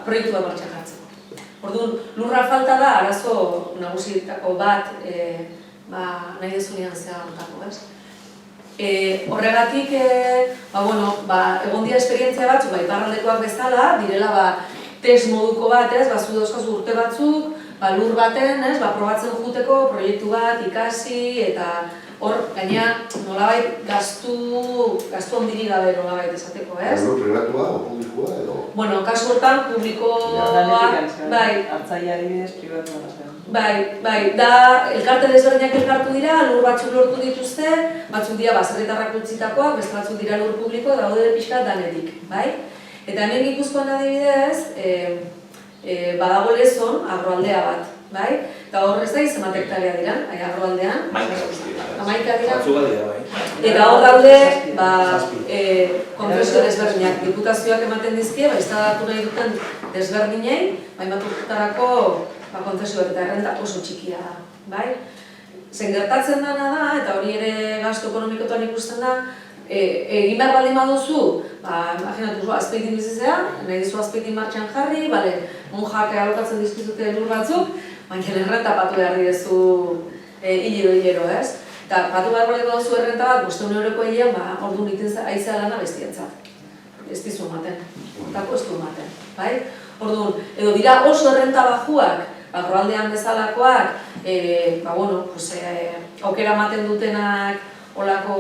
proiektu bat martxan jartzeko. Orduan, lurra falta da, arazo nagusietako bat nahi dezunean zehartako, ez? Horregatik, egon dira esperientzia batzuk, iparraldekoak bezala, direla test moduko bat, ez? Zu dauzkazu urte batzuk, lur baten, ez? Probatzen juteko proiektu bat ikasi, eta hor, gaina, nolabait gastu ondiri gabe nolabait esateko, ez? Lur pribatua o publikoa edo? Bueno, kasu hortan, publikoa... Hartzaile adibidez pribatua da zen. Bai, da, elkarte desberdinak elkartu dira, lur batzuk lortu dituzte, batzuk dira baserritarrak utzitakoak, beste batzuk dira lur publiko, daude pixka danetik, bai? Eta hemen Gipuzkoan adibidez, badago Lezon, agroaldea bat, bai? Eta hor ez da zenbat hektarea dira, agroaldean. Amaika dira. Eta hor daude, konfesio desberdinak, diputazioak ematen dizkie, instalatu nahi duten desberdinei, bat urtetarako konzesioak eta errenta oso txikia da, bai? Zen gertatzen dena da, eta hori ere gastu ekonomikotan ikusten da, egin behar baldin baduzu, imaginatu azpeitin bizitzea, nahi dizu azpeitin martxan jarri, monjak alokatzen dizkizute lur batzuk, baina errenta patu behar direzu hilero, ez? Eta patu behar baldin baduzu errenta bat, 500 euroko hilean, orduan iten aizea lana bestientzat. Ez dizu ematen, hortako ez du ematen, bai? Orduan, edo dira oso errenta bajuak, agroaldean bezalakoak, aukera ematen dutenak olako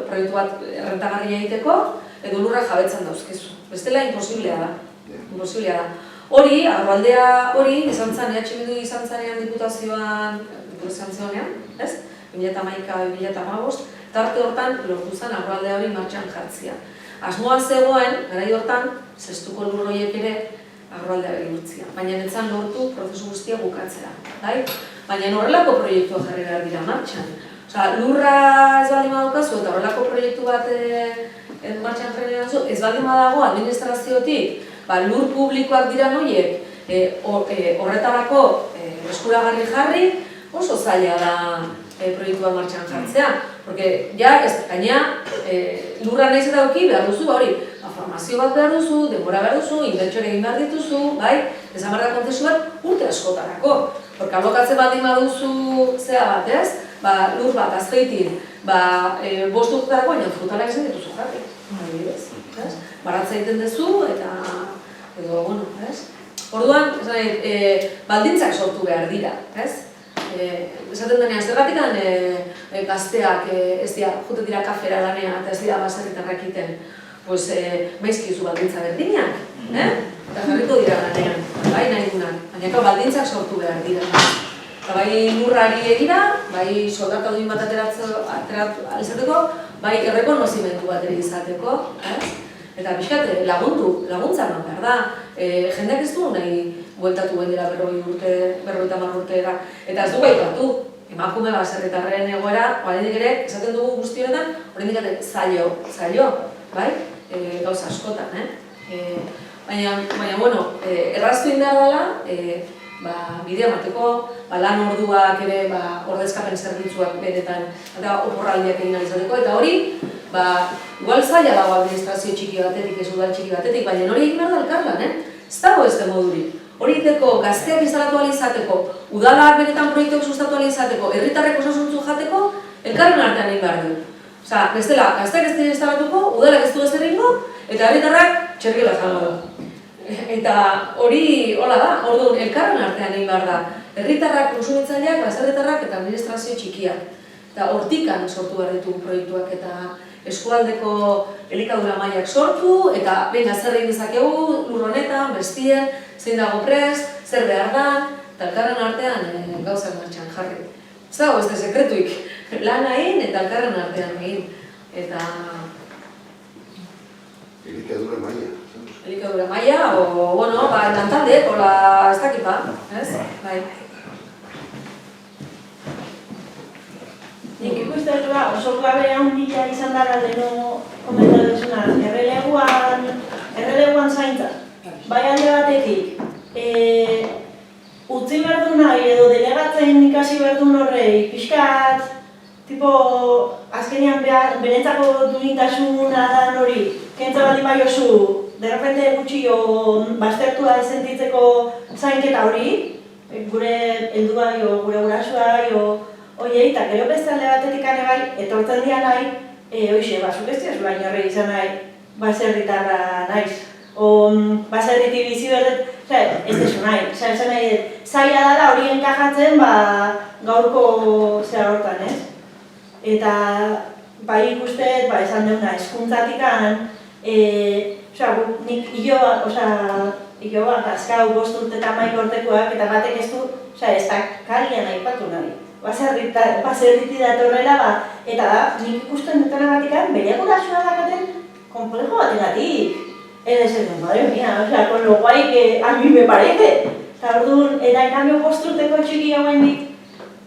proiektu bat errentagarria egiteko, edo lurra jabetzen dauzkezu. Bestela, imposiblea da. Hori, agroaldea hori, izan zen, izan zanean diputazioan, ez? 2011-2015, tarte hortan lortu zen agroaldea hori martxan jartzia. Asmoa zegoen, garai hortan, zestuko lur horiek ere agroaldea bihurtzia. Baina netzan lortu prozesu guztia bukatzea. Baina horrelako proiektua jarri behar dira martxan. Lurra ez baldin badaukazu eta horrelako proiektu bat martxan jarri behar duzu, ez baldin badago administraziotik, lur publikoak dira horiek, horretarako eskuragarri jarri oso zaila da proiektua martxan jartzea. Porque ja, gaina, lurra nahiz eta auki behar duzu, hori, formazio bat behar duzu, denbora behar duzu, inbertsioak egin behar dituzu, bai, desamarra kontestu bat urte askotarako. Porque alokatzen baldin baduzu zea bat, ez? Lur bat, azpeitin, 5 urtetarako, baina frutalak zen dituzu jarri. Baratza egiten duzu, eta, edo, bueno, ez? Orduan, baldintzak sortu behar dira, ez? Esaten denean, zergatikan gazteak ez dira, jute dira kafera lanea eta ez dira baserritarrak egiten, pues maizkizu baldintza berdinak, eta jarriko dira lanean, bai nahi dunak, baina baldintzak sortu behar dira. Eta bai lurrari egira, bai soldata duin bat ateratzeko, bai errekonozimentu bat ere izateko, eta pixkat laguntza eman behar da. Jendeak ez du nahi bueltatu dira 50 urtera, eta ez du gaitatu. Emakume baserritarren egoera, oraindik ere, esaten dugu guzti honetan, oraindik ere zailo, bai? Gauza askotan, Baina, bueno, erraztu indar dela, bidea emateko, lan orduak ere, ordezkapen zerbitzuak beretan, eta oporraldiak egin alizateko, eta hori, igual zaila dago administrazio txiki batetik, ez udal txiki batetik, baina hori egin behar da elkarlan, ez dago ez modurik. Hori egiteko, gazteak instalatu alizateko, udalak benetan proiektuak sustatu alizateko, herritarrek osasuntzu jateko, elkarren artean egin behar du. Osa, bestela, gazteak ez dira instalatuko, udalak ez du ez erringo, eta herritarrak txergela jango du. Eta hori, hola da, orduan, elkarren artean egin behar da. Herritarrak, konsumitzaileak, baserritarrak eta administrazio txikiak. Eta hortikan sortu behar ditu proiektuak eta eskualdeko elikadura mailak sortu, eta benga zer egin dezakegu, lur honetan, bestien, zein dago prest, zer behar da, eta elkarren artean gauzak martxan jarri. Ez dago, ez da sekretuik, lan egin eta elkarren artean egin. Eta... Elikadura maila. Elikadura maila, o, bueno, lantalde, hola, ez dakipa, ez? Bai. Nik ikusten oso klabe handia izan dara leheno komentatu duzuna, erreleguan zaintza. Bai alde batetik, utzi behar du nahi edo delegatzen ikasi behar du horrei, pixkat, tipo, azkenean benetzako duintasuna da hori, kentza baldin bai oso, derrepente gutxio baztertua sentitzeko zainketa hori, gure helduai o gure gurasoai oiei, eta gero beste alde batetik bai, etortzen dira nahi, hoxe, zuk ez diazu baino horre izan nahi, baserritarra naiz. Baserriti bizi berdet, ez desu nahi, esan nahi, zaila dara hori enkajatzen gaurko zera hortan, ez? Eta bai ikustet, esan deuna, eskuntzatikan, nik iloa gazkau 5 urte eta 11 urtekoak, eta batek ez du, ez da kalian aipatu nahi. Baserriti datorrela, eta da, nik ikusten dutena batikan, bere gurasoa dakaten komplejo bategatik. Ez ez, madre mía, con lo guay que a mí me parece. Eta orduan, eta enambio 5 urteko txiki hauen dik,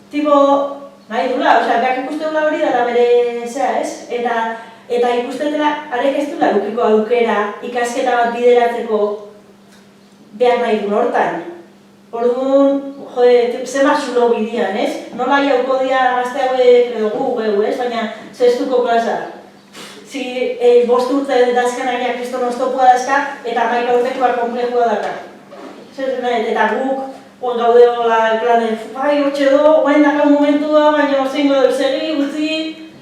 tipo, nahi dula, beak ikusten dula hori dara bere zea, ez? Eta ikustentela, arek ez dula lukiko aukera ikasketa bat bideratzeko behar nahi duen hortan. Orduan, zema zulo bidian, ez? Nola jauko dira gazte hauek edo gu, ez? Baina zeztuko plaza. 5 urte dazkanaiak kriston oztopua dazka, eta 11 urtekoa komplejua daka. Eta guk gaude hola planen, bai, hortxe do, guain daka momentua, baina zingo dut segi, gutzi,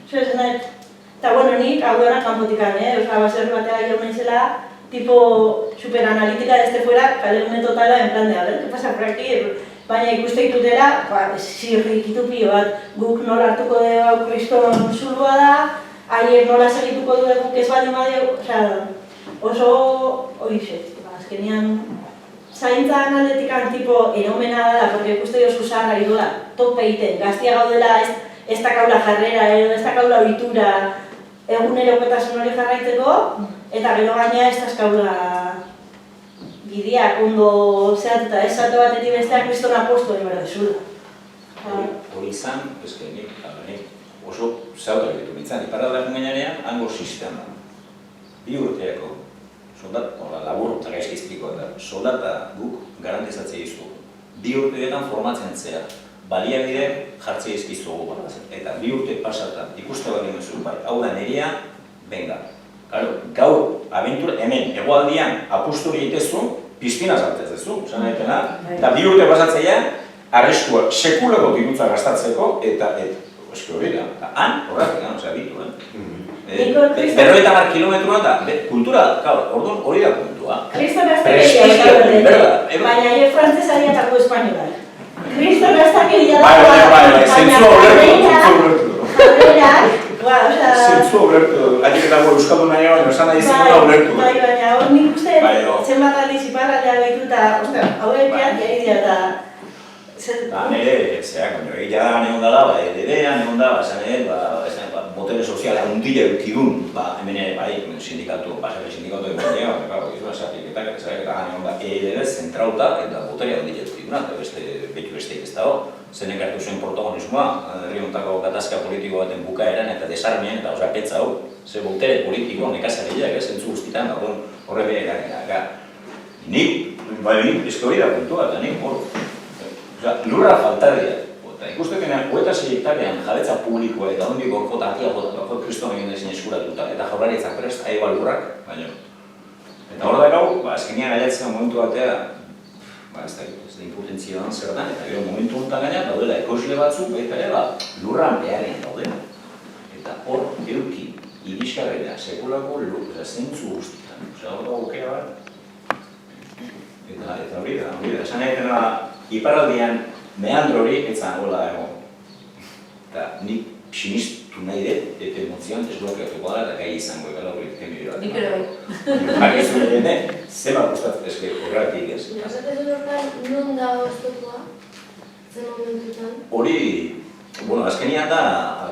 eta bueno, nik hau duena kanpotikan, baserri batea jau naizela, tipo superanalitika desde fuera, kalegunen totala, en plan de, a ver, ¿qué pasa por aquí? Baina ikuste ditutela, zirrikitu pio bat, guk nola hartuko dugu kriston zulua da, haiek nola segituko dugu ez baldin badeu, oso horixe, azkenean zaintzan aldetikan tipo enomena da, porque ikuste diozu zaharra idola, tope egiten, gaztia gaudela ez dakaula jarrera, ez dakaula ohitura egunerokotasun hori jarraitzeko, eta gero gaina ez dazkaula bideak ondo zehatuta, ez zato batetik besteak kriston apostu hori behar dezula. Hori izan, nik oso zehautak ditu nintzen, iparraldak gainanean, hango sistema. 2 urteako labur, eta gaizki espliko, soldata guk garantizatzea izugu. 2 urteetan formatzen zea, baliabide jartzea izkizugu. Eta 2 urte pasatan ikuste bat egin zuen, bai, hau da nerea, benga. Gaur, abentura, hemen, egoaldian, apusturi egitezu, piztina saltez duzu, esan egitena, eta 2 urte pasatzea, arriskua sekulako dirutza gastatzeko, eta eski hori da, han, horretik, bitu, 50 kilometroan da, kultura, orduan hori da puntua. Kristo gaztakeria, baina frantzesari eta espainolak. Kristo gaztakeria da, baina zentzu obrertu, gaitik eta euskatu nahi hau, esan nahi zentzu obrertu. Baina hor nik uste, zenbat aldiz iparraldea beituta, haurekiak egitea eta... Nire, egia da egon dela, EDB-an egon da, botere soziala hundile eukidun, hemen ere, sindikatu, basare sindikatu egon dira, esatik eta egon da, EDB zentrauta eta boterea hundile eukiduna, eta betu besteik ez dago. Zenek hartu zuen protagonismoa, herri hontako gatazka politiko baten bukaeran eta desarmien eta osapetza hau. Ze botere politiko, nekazariak, zentzu guztitan, horre beha nik, eski hori da puntua, eta nik hor. Lurra faltarria, eta ikusteken 26 hektarean jabetza publikoa eta hondik gorkota atia jotako kriston egin ezin eskuratuta, eta jaurlaritzak prest, aiba lurrak, baina. Eta hor da gau, azkenean aiatzen momentu batea, ez da impotentzia dan zer dan, eta gero momentu honetan gaina, daudela ekosle batzuk, eta ere, lurran beharrean daudela. Eta hor, euki, iriskarrera, sekulako lur, zentzu guztietan. Hor da gukera bat. Eta hori da, esan egiten da, iparraldian meandro hori etzan gola egon. Eta nik sinistu nahi dut, eta emozioan desblokeatuko da, eta gai izango egala hori kemi bat. Nik ere bai. Baina zuen zema gustatzen eske horregatik ez. Esatzen horretan, non da oztopoa? Zer momentutan? Hori, azkenean da,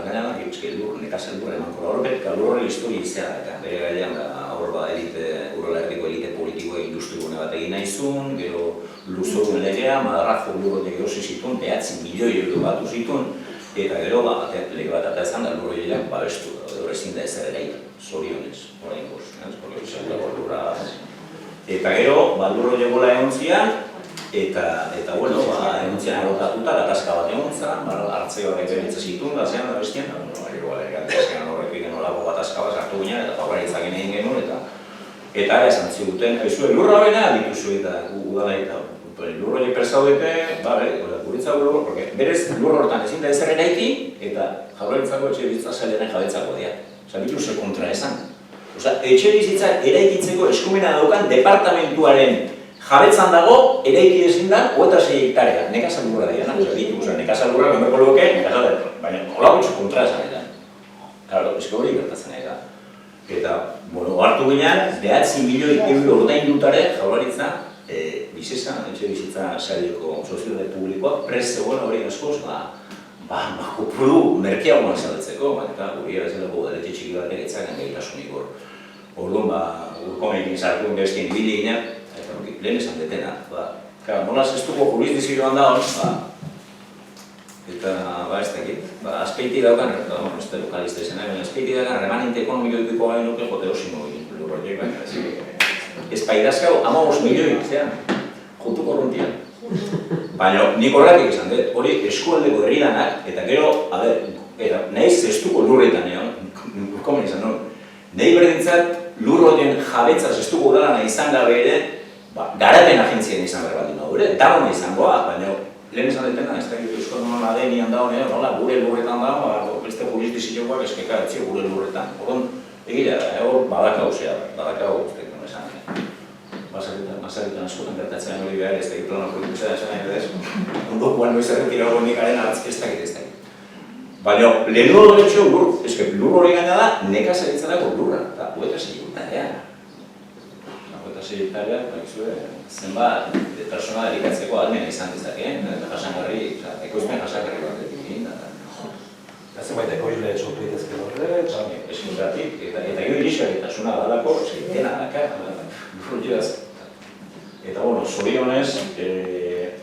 gaina da, nekazal lurra eman kora horrek, lur hori historia izan, eta bere gailean da, hor ba, Urola Herriko elite politikoa industrigune bat egin nahizun, gero luzoruen legea, Madarrazo lurroiek erosi zituen, 9 milioi euro batu zituen, eta gero lege bat eta ezan da lurroiak babestu, ezin da ezer eraita, zorionez, orain goz, eta gero, lurroiek gola egon zian, eta bueno, egon zian erotatuta, gatazka bat egon zan, hartzea horrek beritza zituen, da zean da bestian, horrek nolako gatazka bat hartu ginen, eta Jaurlaritzak egin genuen, eta esan ziguten, lurra horrena dituzu eta udala eta lurra hori persaudete, guritza lurra, berez lurra horretan ezin da ezer eraiki, eta Jaurlaritzako etxe bizitza zailaren jabetzako dira. Bituse kontra esan. Etxe bizitza eraikitzeko eskumena daukan departamentuaren jabetzan dago, eraiki ezin da, 26 hektarea, nekazal lurra dira. Nekazal lurra, nomeko luke, baina hola gutxo kontra esan eta. Claro, eske hori gertatzen da. Eta, hartu ginean, 9 milioi euro ordaindutare Jaurlaritza bizitza, etxe bizitza saileko soziedade publikoak prest zegoen hori askoz, kopuru merkeagoan zaltzeko, eta guri erazelako udaletxe txiki batek etzaken gaitasunik hor. Orduan, urkomekin sartuen bezken ibili ginean, eta lehen esan detena. Nola zestuko jurisdizioan da hor, eta, ez dakit, azpeiti daukan, ez da lokalista izan, azpeiti daukan remanente ekonomiko dukiko gain nuke jote osimo lurroiek, baina ez paidazkau 15 milioi, zean, jotu korruntian. Baina nik horretik izan dut, hori eskualdeko herridanak, eta gero, eta nahiz zestuko lurretan egon, komen izan non, nahi berdintzat lurroien jabetza zestuko udalana izan gabe ere, garapen agentzien izan behar bat dut, dagoen izangoa, baina lehen esan detena, ez da Euskal Nolan adenian da honean, gure lurretan da, beste jurisdizioak eskeka etxio gure lurretan. Horren, egia, hor badakau zea, badakau uste dut esan. Mazarritan askotan gertatzen hori behar, ez da plano politikoa esan nahi dut. Ondokuan noiz erretirago nikaren ez dakit. Baina, lehen hori dutxo lur, lur hori gaina da, nekazaritzarako lurra, eta hueta segurtarean. Zenbat persona erikatzeko almena izan dezakeen, eta jasangarri, ekoizpen jasangarri bat egin da. Zenbait ekoizle sortu ditezke horre, Eskuntatik, eta gero irisgarritasuna badalako, dena daka, eta zorionez,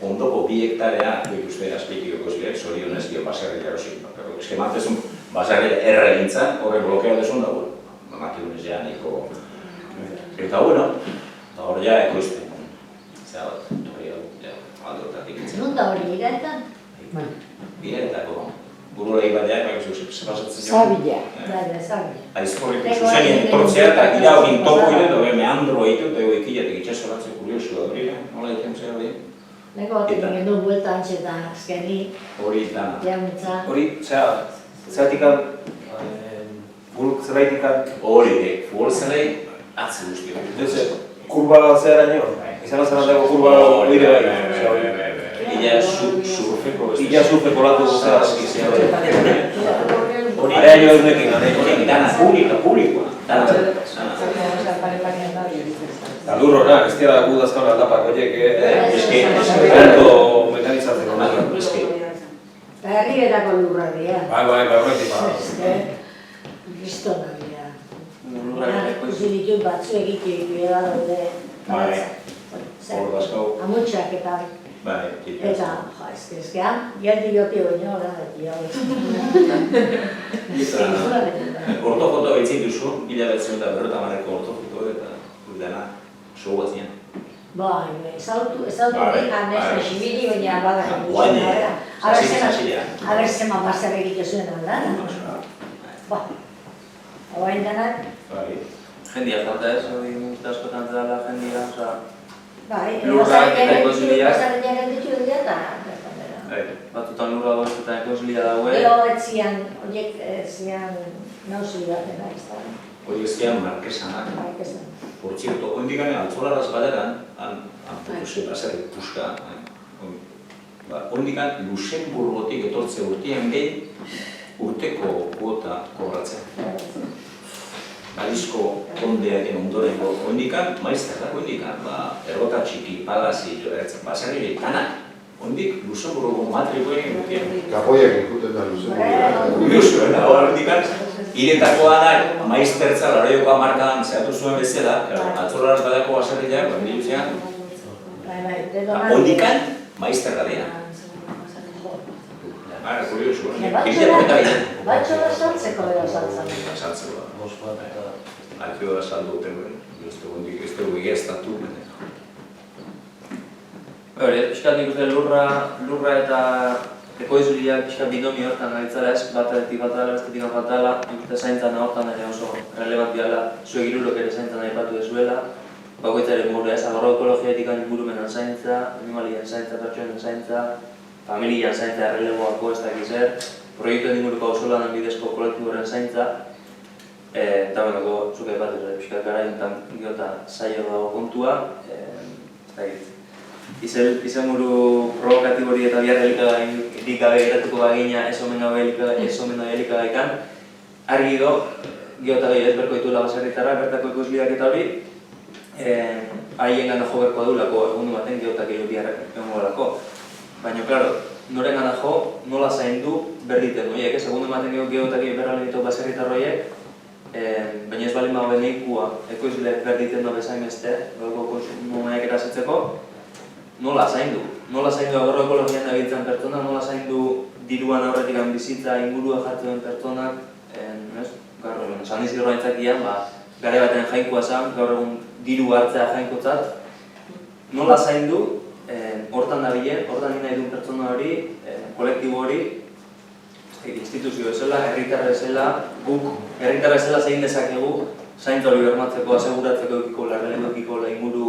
ondoko 2 hektarea, ikuste azpeikiko ekoizleak, zorionez, baserri jarosik. Eskemantezun, baserri erra egintzan, horre blokeatu desun dago, makilunez ja niko. Eta bueno, eta hor ja ekoizten. Zera bat, torri hau, alde hortatik itzen. Non da hori, iraetan? Biretako. Burulei batean, sepasatzen jo. Zabila. Zabila. Aizkorrik zuzenien tortzea eta ira hori topo ire, eta meandro egiten, eta ekilatik itxasoratzen kuriosu da hori, nola egiten zera hori? Lego batekin gendu buelta antxetan, azkeni. Hori dana. Jamitza. Hori, zeratikan, zeratikan... Hori, futbolzelei atze guzti hori. Kurba zehara nio? Izan dago kurba hori bai. Illa surfeko beste. Illa surfeko latu zehara eskizia. Hori area nio eunekin, hori dana publikoa. Eta lurronak, ez dira gu dazkaun aldapak horiek, Eske, ondo mekanizatzeko. eske. Herrietako lurra dira. Bai, horretik. Eske, giztona dira. Lurrak Ikusi ditut batzu egite daude. Bai. Hor dazkau. Amutxak eta... Bai, Eta, ezkean, geldi jote baino, da, ortofoto behitzin duzu, 1950 ortofoto eta dena sogu zian. Bai, ezautu dikanez, esibili baina bada aber zema pasar egite zuen aldara. Ba, hain denak. Jendia falta ez, hori multe askotan dela jendia, Bai, lurrak eta ekosiliak. Batzutan lurra goz eta ekosilia daue. Gero horiek zian nauzi batena izan. Hori ezkean markesanak. Por cierto, ondikan altzolarraz baderan, baserri puska, ondikan Luxemburgotik etortze urtien behin urteko kuota kobratzen. Balizko kondeaken ondorengo ondikan, maizterrak ondikan, ergota txiki, palazi, baserri dana, ondik Luxemburgo matrikoen urtien. Kapoiak ikuten da Luxemburgo. Kuriosu, ondikan, iretakoa da, maiztertza, laraioko markadan zehatu zuen bezala, altzolarraz badako baserriak, biluzean, ondikan, maizterra dira. Kuriosu, Batxola saltzeko edo saltzan. saltzeko da. Alkio da saldu duten, ez dugu egiaztatu. Piskat nik uste lurra eta ekoizliak piskat binomio hortan aritzara ez, batetik fatala, bestetik fatala, nik uste zaintzan hortan ere oso relevant diala, zuek hirurok ere zaintzan aipatu dezuela, bakoitzaren mure ez, agarro ekologiatik ingurumenan zaintza, animalien zaintza, pertsonen zaintza, familian zaintza erreleboako ez dakiz proiektuen inguruko auzolanen bidezko kolektiboren zaintza, eta benako zuk aipatu ere piskat garaionetan geota zailo dago kontua, ez dakit. Izenburu provokatibori eta bihar elikagai gabe geratuko bagina ez omen gabe elikagaikan, argi do, geota gehi ez berko dituela baserritarra, bertako ekoizliak eta hori, haien gana jo berkoa duelako, egundu baten geotak gehi bihar egongo lako. Baina, klaro, noren gana jo, nola zaindu berditen horiek, ez egundu baten geotak gehi berra lehitu baserritarroiek, baina ez balin bago neikua ekoizleak berditen da bezain beste, gaurko konsumoak erasetzeko, nola zaindu agarro ekologian dabiltzen pertsona, nola zaindu diruan aurretik bizitza ingurua jartzen pertsonak, gaur egun, San Isidro aitzakian, gare baten jainkoa zen, gaur egun diru hartzea jainkotzat, nola zaindu, hortan dabilen, hortan nahi duen pertsona hori, kolektibo hori, instituzio bezala, herritar bezala, guk herritar bezala zein dezakegu, zaintza hori bermatzeko, aseguratzeko ekiko, larreleko inguru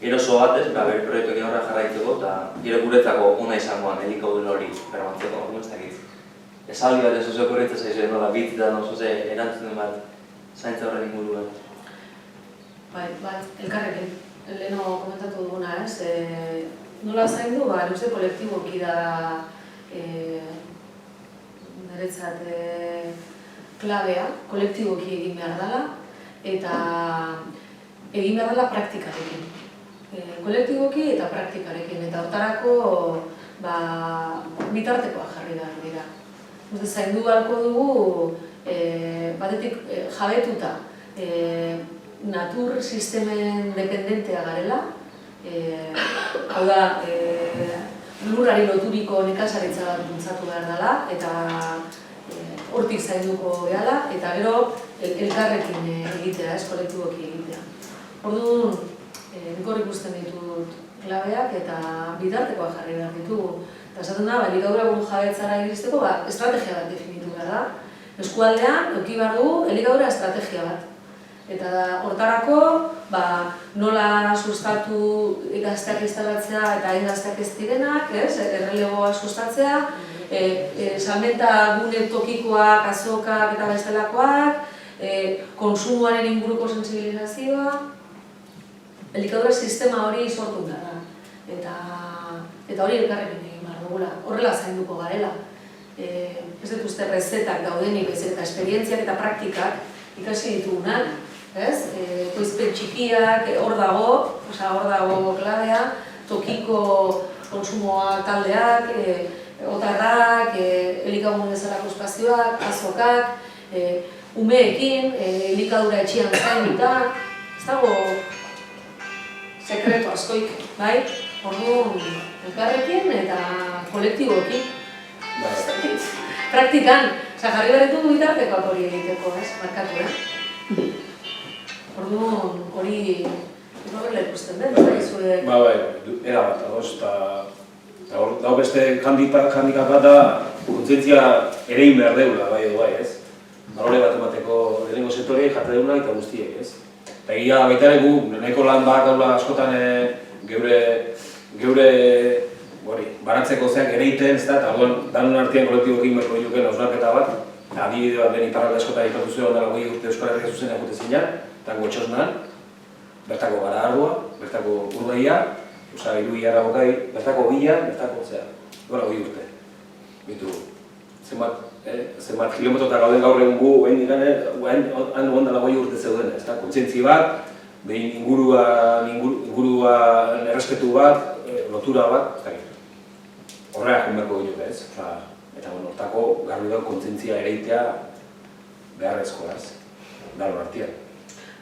eroso bat ez, proiektuak horra jarraitzeko eta gero guretzako ona izangoan helikobel hori bermatzeko, ez dakit. Esaldi bat ez oso korritzen zaizuen, nola bitzitan oso ze erantzuten bat zaintza horren inguruan. Bai, elkarrekin, leheno komentatu duguna ez, nola zaindu, uste kolektiboki da niretzat klabea, kolektiboki egin behar dela eta egin behar dela praktikarekin. Kolektiboki eta praktikarekin, eta hortarako bitartekoa jarri behar dira. Zaindu beharko dugu, batetik jabetuta, natur sistemen dependentea garela, hau da, lurrari loturiko nekazaritza bat bultzatu behar dela, eta hortik zainduko gehala, eta gero elkarrekin egitea, kolektiboki egitea. Orduan, nik hor ikusten ditut klabeak eta bitartekoak jarri behar ditugu. Eta esaten da, elikadura buru jabetzara iristeko, estrategia bat definitu behar da. Eskualdean, eduki behar dugu, elikadura estrategia bat. Eta hortarako, nola sustatu gazteak instalatzea eta hain gazteak ez direnak, errelegoa sustatzea, salmenta gune tokikoak, azokak eta bestelakoak, konsumoaren inguruko sensibilizazioa, elikadura sistema hori sortu da. Eta hori elkarrekin egin behar dugula, horrela zainduko garela. Ez dut uste rezetak daudenik, eta esperientziak eta praktikak ikasi ditugunak. Ekoizpen txikiak, hor dago klabea, tokiko konsumoa taldeak, otarrak, elikagun bezalako espazioak, azokak, umeekin, elikadura etxian zainduta, ez dago sekretu askoik, bai? Orduan, elkarrekin eta kolektiboekin. Praktikan, jarri berretu bitartekoak hori egiteko, markatu, Orduan, hori horrela ikusten den, zaizuek? Bai, era bat, eta hor beste handikap bat da, kontzientzia erein behar deula, bai edo bai, ez? Balore bat emateko lehenengo sektorei jate deuna eta guztiek, ez? Eta egia baita ere gu, nahiko lan bat gaula askotan geure baratzeko zeak ereiten, ez da, eta danon artean kolektiboekin berko dituken hausnarketa bat, adibide bat den iparralde askotan ipatu zuen ondala 20 urte Euskal Herria zuzenak jute zinean, tango txosnan, bertako gara ardua, bertako urdaia, hiru hilara bokai, bertako bila, bertako zea, gora 20 urte. Bitu, zenbat kilometrota gauden gaur egun gu, han ondala 20 urte zeuden, ez da, kontzientzi bat, behin ingurua errespetu bat, lotura bat, ez da gitu. Horrela junberko dut ez, eta hortako garbi dago kontzientzia ereitea beharrezkoa ez, dalo artean.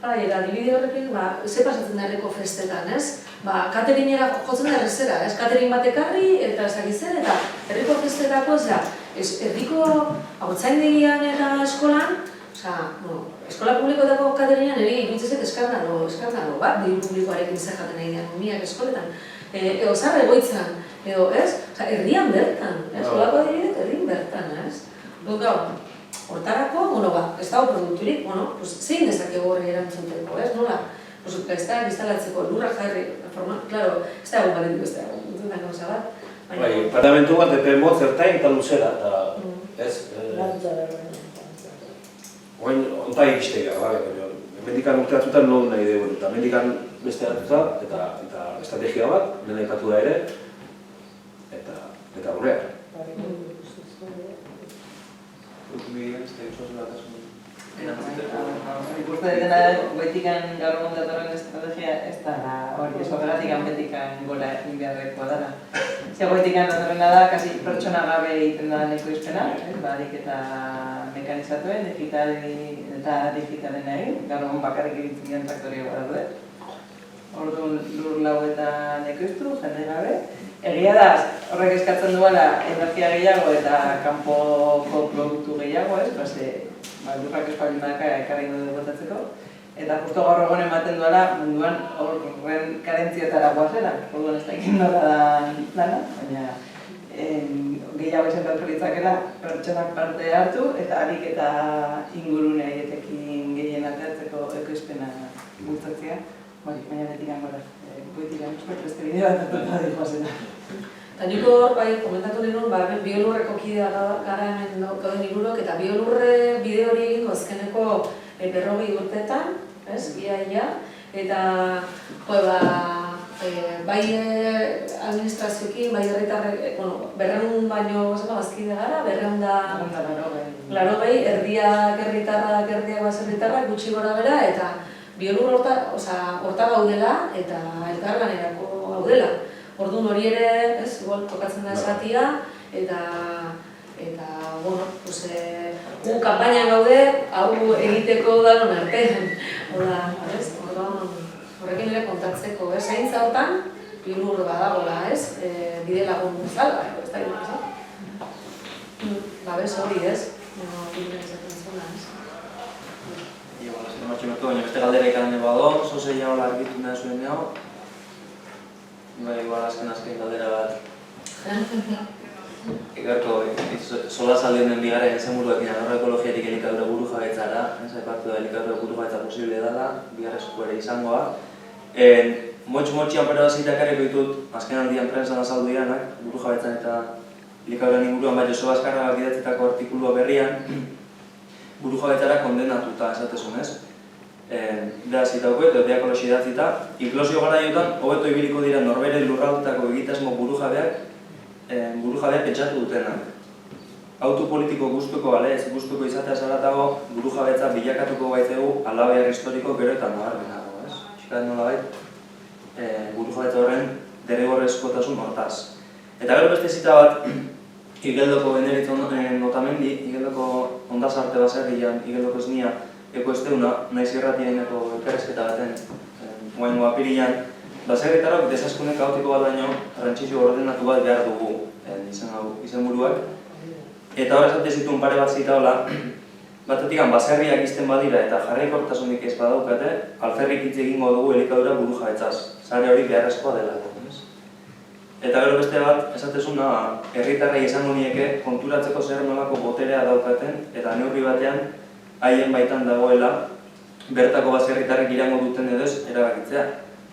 Eta adibide horrekin, ze pasatzen da herriko festetan, ez? Katerinera jotzen da errezera, ez? Katerin bat ekarri eta ezagitzen, eta herriko festetako, herriko hautzaindegian eta eskolan, eskola publikoetako katerinean ere iruditzezek eskandalo bat, diru publikoarekin zer jaten nahi dian umiak eskoletan. Edo zara egoitzan, edo, ez? Erdian bertan, eskolako adibidek erdian bertan, ez? Hortarako, ez dago produkturik, zein dezakegu horri erantzuteko, ez? Nola? Gaiztak instalatzeko lurra jarri, klaro, ez dago balentu, ez dago, dutunak gauza bat. Parlamentu bat epe motz ertain eta luzera, eta, ez? Oain, onta ikistea, mendikan urte batzutan non nahi dugu, eta mendikan beste batzuta, eta estrategia bat, nena ipatu da ere, eta horrea. Ikuste dena goitikan gaur egun datorren estrategia ez da hori, ez horregatikan betikan gola egin beharrekoa dara. Ze goitikan datorrena da, kasi pertsona gabe egiten da ekoizpena, badik eta mekanizatuen, eta digitalen egin, gaur egun bakarrik egitzen dian traktorio gara dute. Orduan lur lauetan ekoiztu, jende gabe. Egia da, horrek eskatzen duela energia gehiago eta kanpoko produktu gehiago, lurrak espalindaka ekarri dugu botatzeko. Eta justo gaur egun ematen duela munduan horren karentziotara guazela. Orduan ez da ikin nola dana, baina gehiago esan beharko litzakela pertsonak parte hartu eta harik eta ingurune etekin gehien ateratzeko ekoizpena bultzatzea. Baina betikan gora, goitikan beste bideo bat hartuta dihoazela. Eta niko hor, komentatu nire biolurreko kidea gara hemen gauden irurok, eta biolurre bideo hori egin azkeneko 40 urteetan, ia, eta bai administrazioekin, bai herritarrek, 200 baino bazkide gara, 280, erdiak herritarrak, erdiak baserritarrak, gutxi gora bera, eta biolur horta gaudela eta elkarlanerako gaudela. Orduan hori ere, igual tokatzen da esatia, eta gu kanpainan gaude, hau egiteko danon artean. Horrekin ere kontatzeko, zaintza hortan, bilur badagoela, bide lagun bezala, ez da gero, babes hori, Bidea esaten zela, ez? Igual, ez matximeko, baina beste galdera ikaden bado, zoze ja hola argitu nahi zuen nio. Igual, azken galdera bat. Ikerko, sola saldien den bigaren zenburuekin agarro ekologiatik elikadura buru jabetzara, aipatu da elikadura buru jabetza posible dela, bigarrezko ere izangoa. Motxi-motxian pera bazitak ekarriko ditut, azken aldian prensan azaldu diranak, buru jabetzan eta elikaduran inguruan, bai Joseba Azkarragak idatzetako artikulua berrian, buru jabetzara kondenatuta esatezun, ez? Beraz itauko eta diakolosi idatzita, inklosio garaiotan, hobeto ibiliko dira norbere lurraldetako egitasmo buru jabeak pentsatu dutenak. Autu politiko gustuko ez gustuko izatea zaratago, buru jabetza bilakatuko baitzegu alabear historiko gero eta nabarmenago, ez? Txikat nola bait, buru jabetza horren derrigorrezkotasun hortaz. Eta gero beste zita bat, Igeldoko Beneritz Notamendi, Igeldoko Ondasarte baserrian, Igeldoko esnia eko esteuna, naiz irratieneko elkarrezketa baten, guaingo apirian, baserritarrok desazkunek kaotiko bat baino, arrantzizio ordenatu bat behar dugu izenburuak. Eta hor esate zituen pare bat zita hola, batetik baserriak izten badira eta jarraikortasunik ez badaukate, alferrik hitz egingo dugu elikadura buru jabetzaz. Sare hori beharrezkoa dela. Eta gero beste bat, esatezuna, herritarrei esango nieke konturatzeko zer nolako boterea daukaten eta neurri batean haien baitan dagoela bertako baserritarrek irango duten edo ez erabakitzea.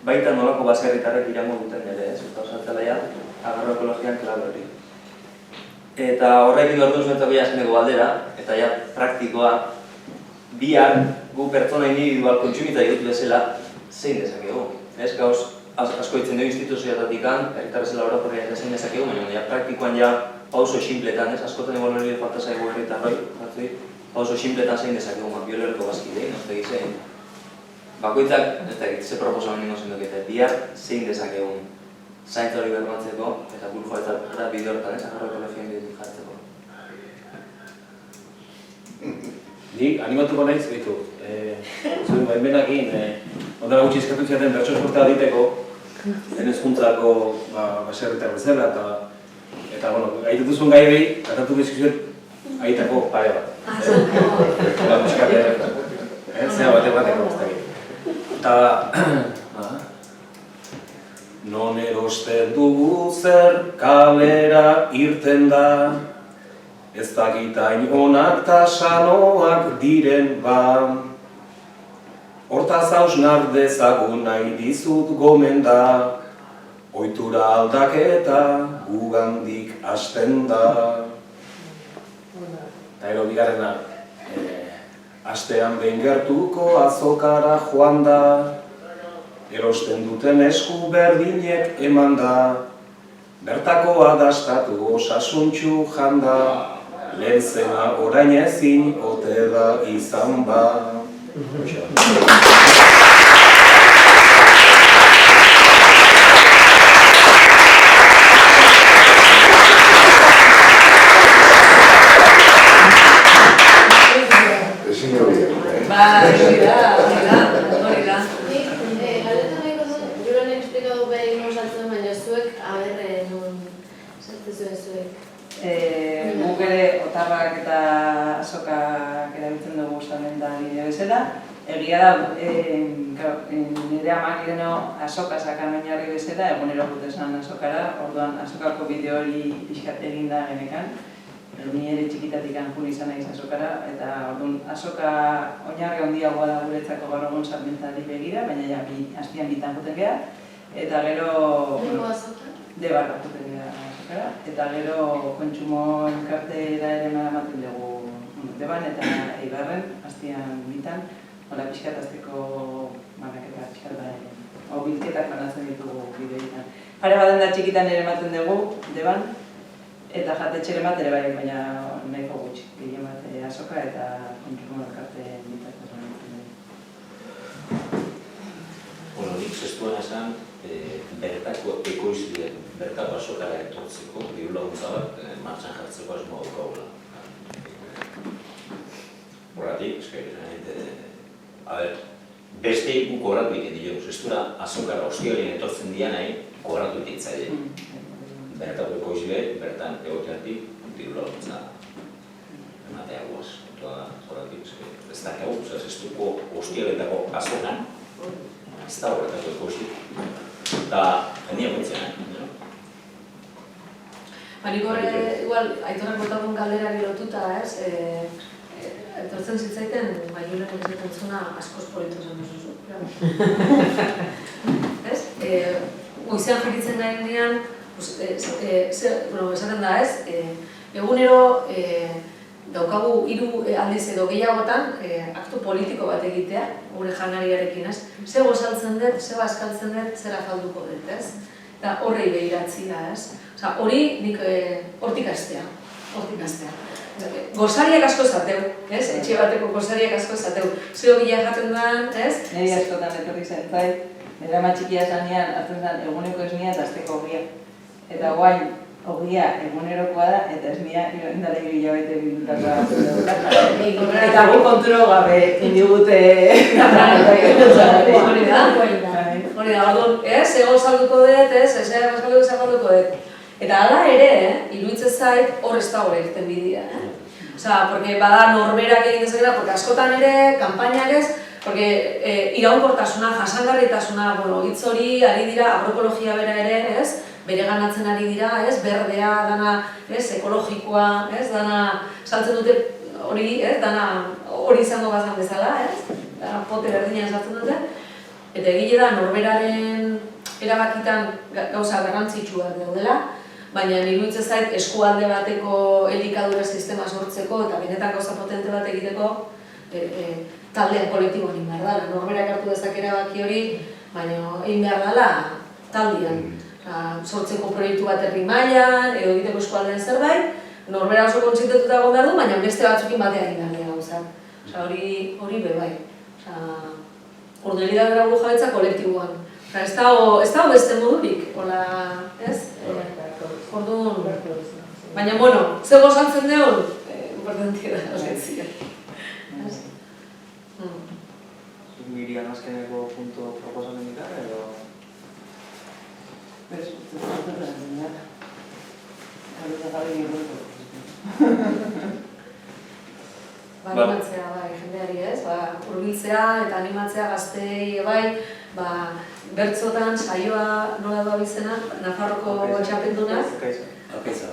Baita nolako baserritarrek irango duten ere ez, eta osatzela ja, agarro ekologian klabe hori. Eta horrekin orduan zuentzako jasneko galdera, eta ja praktikoa, bihar gu pertsona individual kontsumitza dut bezala, zein dezakegu. Ez gauz, asko ditzen dugu instituzioetatik herritarrezela orokorrean zein dezakegu, baina praktikoan ja pauso simpletan, ez askotan egon hori falta zaigu herritarroi, pauso simpletan zein dezakegu, bioloriko bazkidei, nozte gizein. Bakoitzak, ez da egit, ze proposamen ningo zen dukete, bihar zein dezakegun zaintza hori bermatzeko eta buru jabetzara bide horretan, ez agarro ekologien bidetik jartzeko. Nik animatuko nahiz, behitu, zuen baimenakin, ondara gutxi eskatu ziaten bertso esportea diteko, hezkuntzako baserritar bezala, eta, bueno, gaitutu zuen gai behi, katatu bezikuzuet, aitako pare bat. Eta, musikate, zera bateko, ez da egin. Eta, non erosten dugu zer kalera irten da, ez dakitain onak ta sanoak diren ba. Hortaz hausnar dezagun nahi dizut gomenda, ohitura aldaketa gugandik hasten da. Eta gero bigarrena, astean behin gertuko azokara joan da, erosten duten esku berdinek eman da, bertako adastatu osasuntxu janda, lehen zena orain ezin ote da izan ba. Hori da. Galdetu nahiko zuen, Julen eksplikatu behin non saltzen, baina zuek, non saltzen zuen zuek. Guk ere otarrak eta azokak erabiltzen dugu salmenta bide bezala. Egia da, nire amak ideno azoka sakan oinarri bezala, egunero gutesan azokara, orduan azokako bideo hori pixkat eginda genekan. Ni ere txikitatik jun izan naiz azokara, eta orduan azoka oinarri handiagoa da guretzako gaur egun salmentari begira, baina ja hastian bitan juten geha. Eta gero... Nengo azoka? Debarra juten geha azokara. Eta gero kontsumo elkartera ere ematen dugu Deban eta Eibarren, hastian bitan. Hola pixkat azteko banaketa pixkat da ere. Hau bilketak banatzen ditugu bideetan. Pare baden da txikitan ere ematen dugu Deban. Eta jatetxere bat ere bai, baina nahiko gutxi. Gehien bat azoka eta kontsumo elkarte bitartez banatzen dugu. Bueno, nik zestuan esan, bertako ekoizle, bertako azokara etortzeko, diru laguntza bat, martxan jartzeko asmo daukagula. Horregatik, beste iku kobratu egiten ditugu, zestura azokara ostiolien etortzen dian nahi, kobratu egiten zaile. Bertako ekoizle, bertan egoteatik, diru laguntza ematea guaz, horretik, ez da gau, ez duko hostialetako azokan, ez da horretako ekosi, eta jendia goitzen, Nik horre, igual, Aitorrak botagun galderari lotuta, ez? Etortzen zitzaiten, Julen esaten zuna askoz politu zen duzu. Ez? Goizean jaritzen garenean, esaten da, ez? Egunero daukagu 3 aldiz edo gehiagotan aktu politiko bat egitea, gure janariarekin, ez? Ze gozaltzen dut, ze bazkaltzen dut, zera falduko dut, ez? Eta horrei behiratzia, ez? Osa, hori nik hortik astea. Gozariak asko zateu, ez? Etxe bateko gozariak asko zateu. Zeo gila jaten duan, ez? Neri askotan etorri zen, zait, nire ama txikia zanean hartzen zen eguneko esnia eta azteko ogia. Eta guain, ogia egunerokoa da, eta esnia indala 3 hilabete bildutako. Eta gu konturo gabe indigute... Hori da, orduan, ego salduko dut, eze salduko dut. Eta hala ere, iruditzen zait, hor ez da hori egiten bidea. Osea, porque bada norberak egin dezakera, porque askotan ere, kanpainak ez, porque iraunkortasuna, jasangarritasuna, bueno, hitz hori, ari dira, agroekologia bera ere, ez? Bere ganatzen ari dira, ez? Berdea, dana, ez? Ekologikoa, ez? Dana, saltzen dute hori, ez? Dana, hori izango bazan bezala, ez? Dana, pote berdina saltzen dute. Eta egile da, norberaren erabakitan gauza garrantzitsuak daudela, baina iruditzen zait eskualde bateko elikadura sistema sortzeko eta benetan gauza potente bat egiteko taldean kolektiboan egin behar dela. Norberak hartu dezak erabaki hori, baina egin behar dela taldean. Sortzeko proiektu bat herri mailan, edo egiteko eskualdean zerbait, norbera oso kontzientetuta egon behar du, baina beste batzukin batean egin behar dela gauzak. Hori bebai. Orduan da bera buru jabetza kolektiboan. Ez dago beste modurik, hola, ez? Orduan, baina, bueno, ze gozaltzen deun, importantia da, osetzia. Mirian azkeneko punto proposamen dira, edo? Bez, ez da, Animatzea, bai, jendeari ez, hurbiltzea eta animatzea gazteei, bai, bertzotan saioa nola doa bizena, Nafarroko txapeldunak,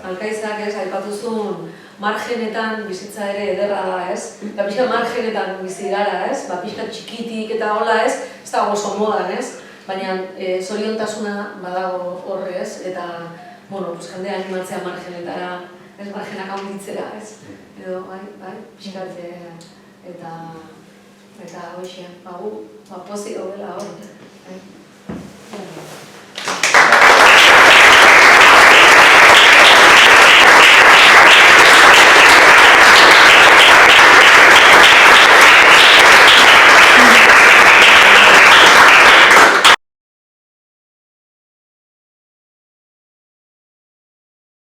Alkaizak ez, aipatuzun margenetan bizitza ere ederra da ez, eta pixka margenetan bizi gara ez, pixka txikitik eta hola ez, ez da oso modan ez, baina zoriontasuna badago horre ez, eta, bueno, jendea animatzea margenetara, ez margenak handitzera ez, edo, bai, pixkat eta hoxe, gu, pozik gaudela hor.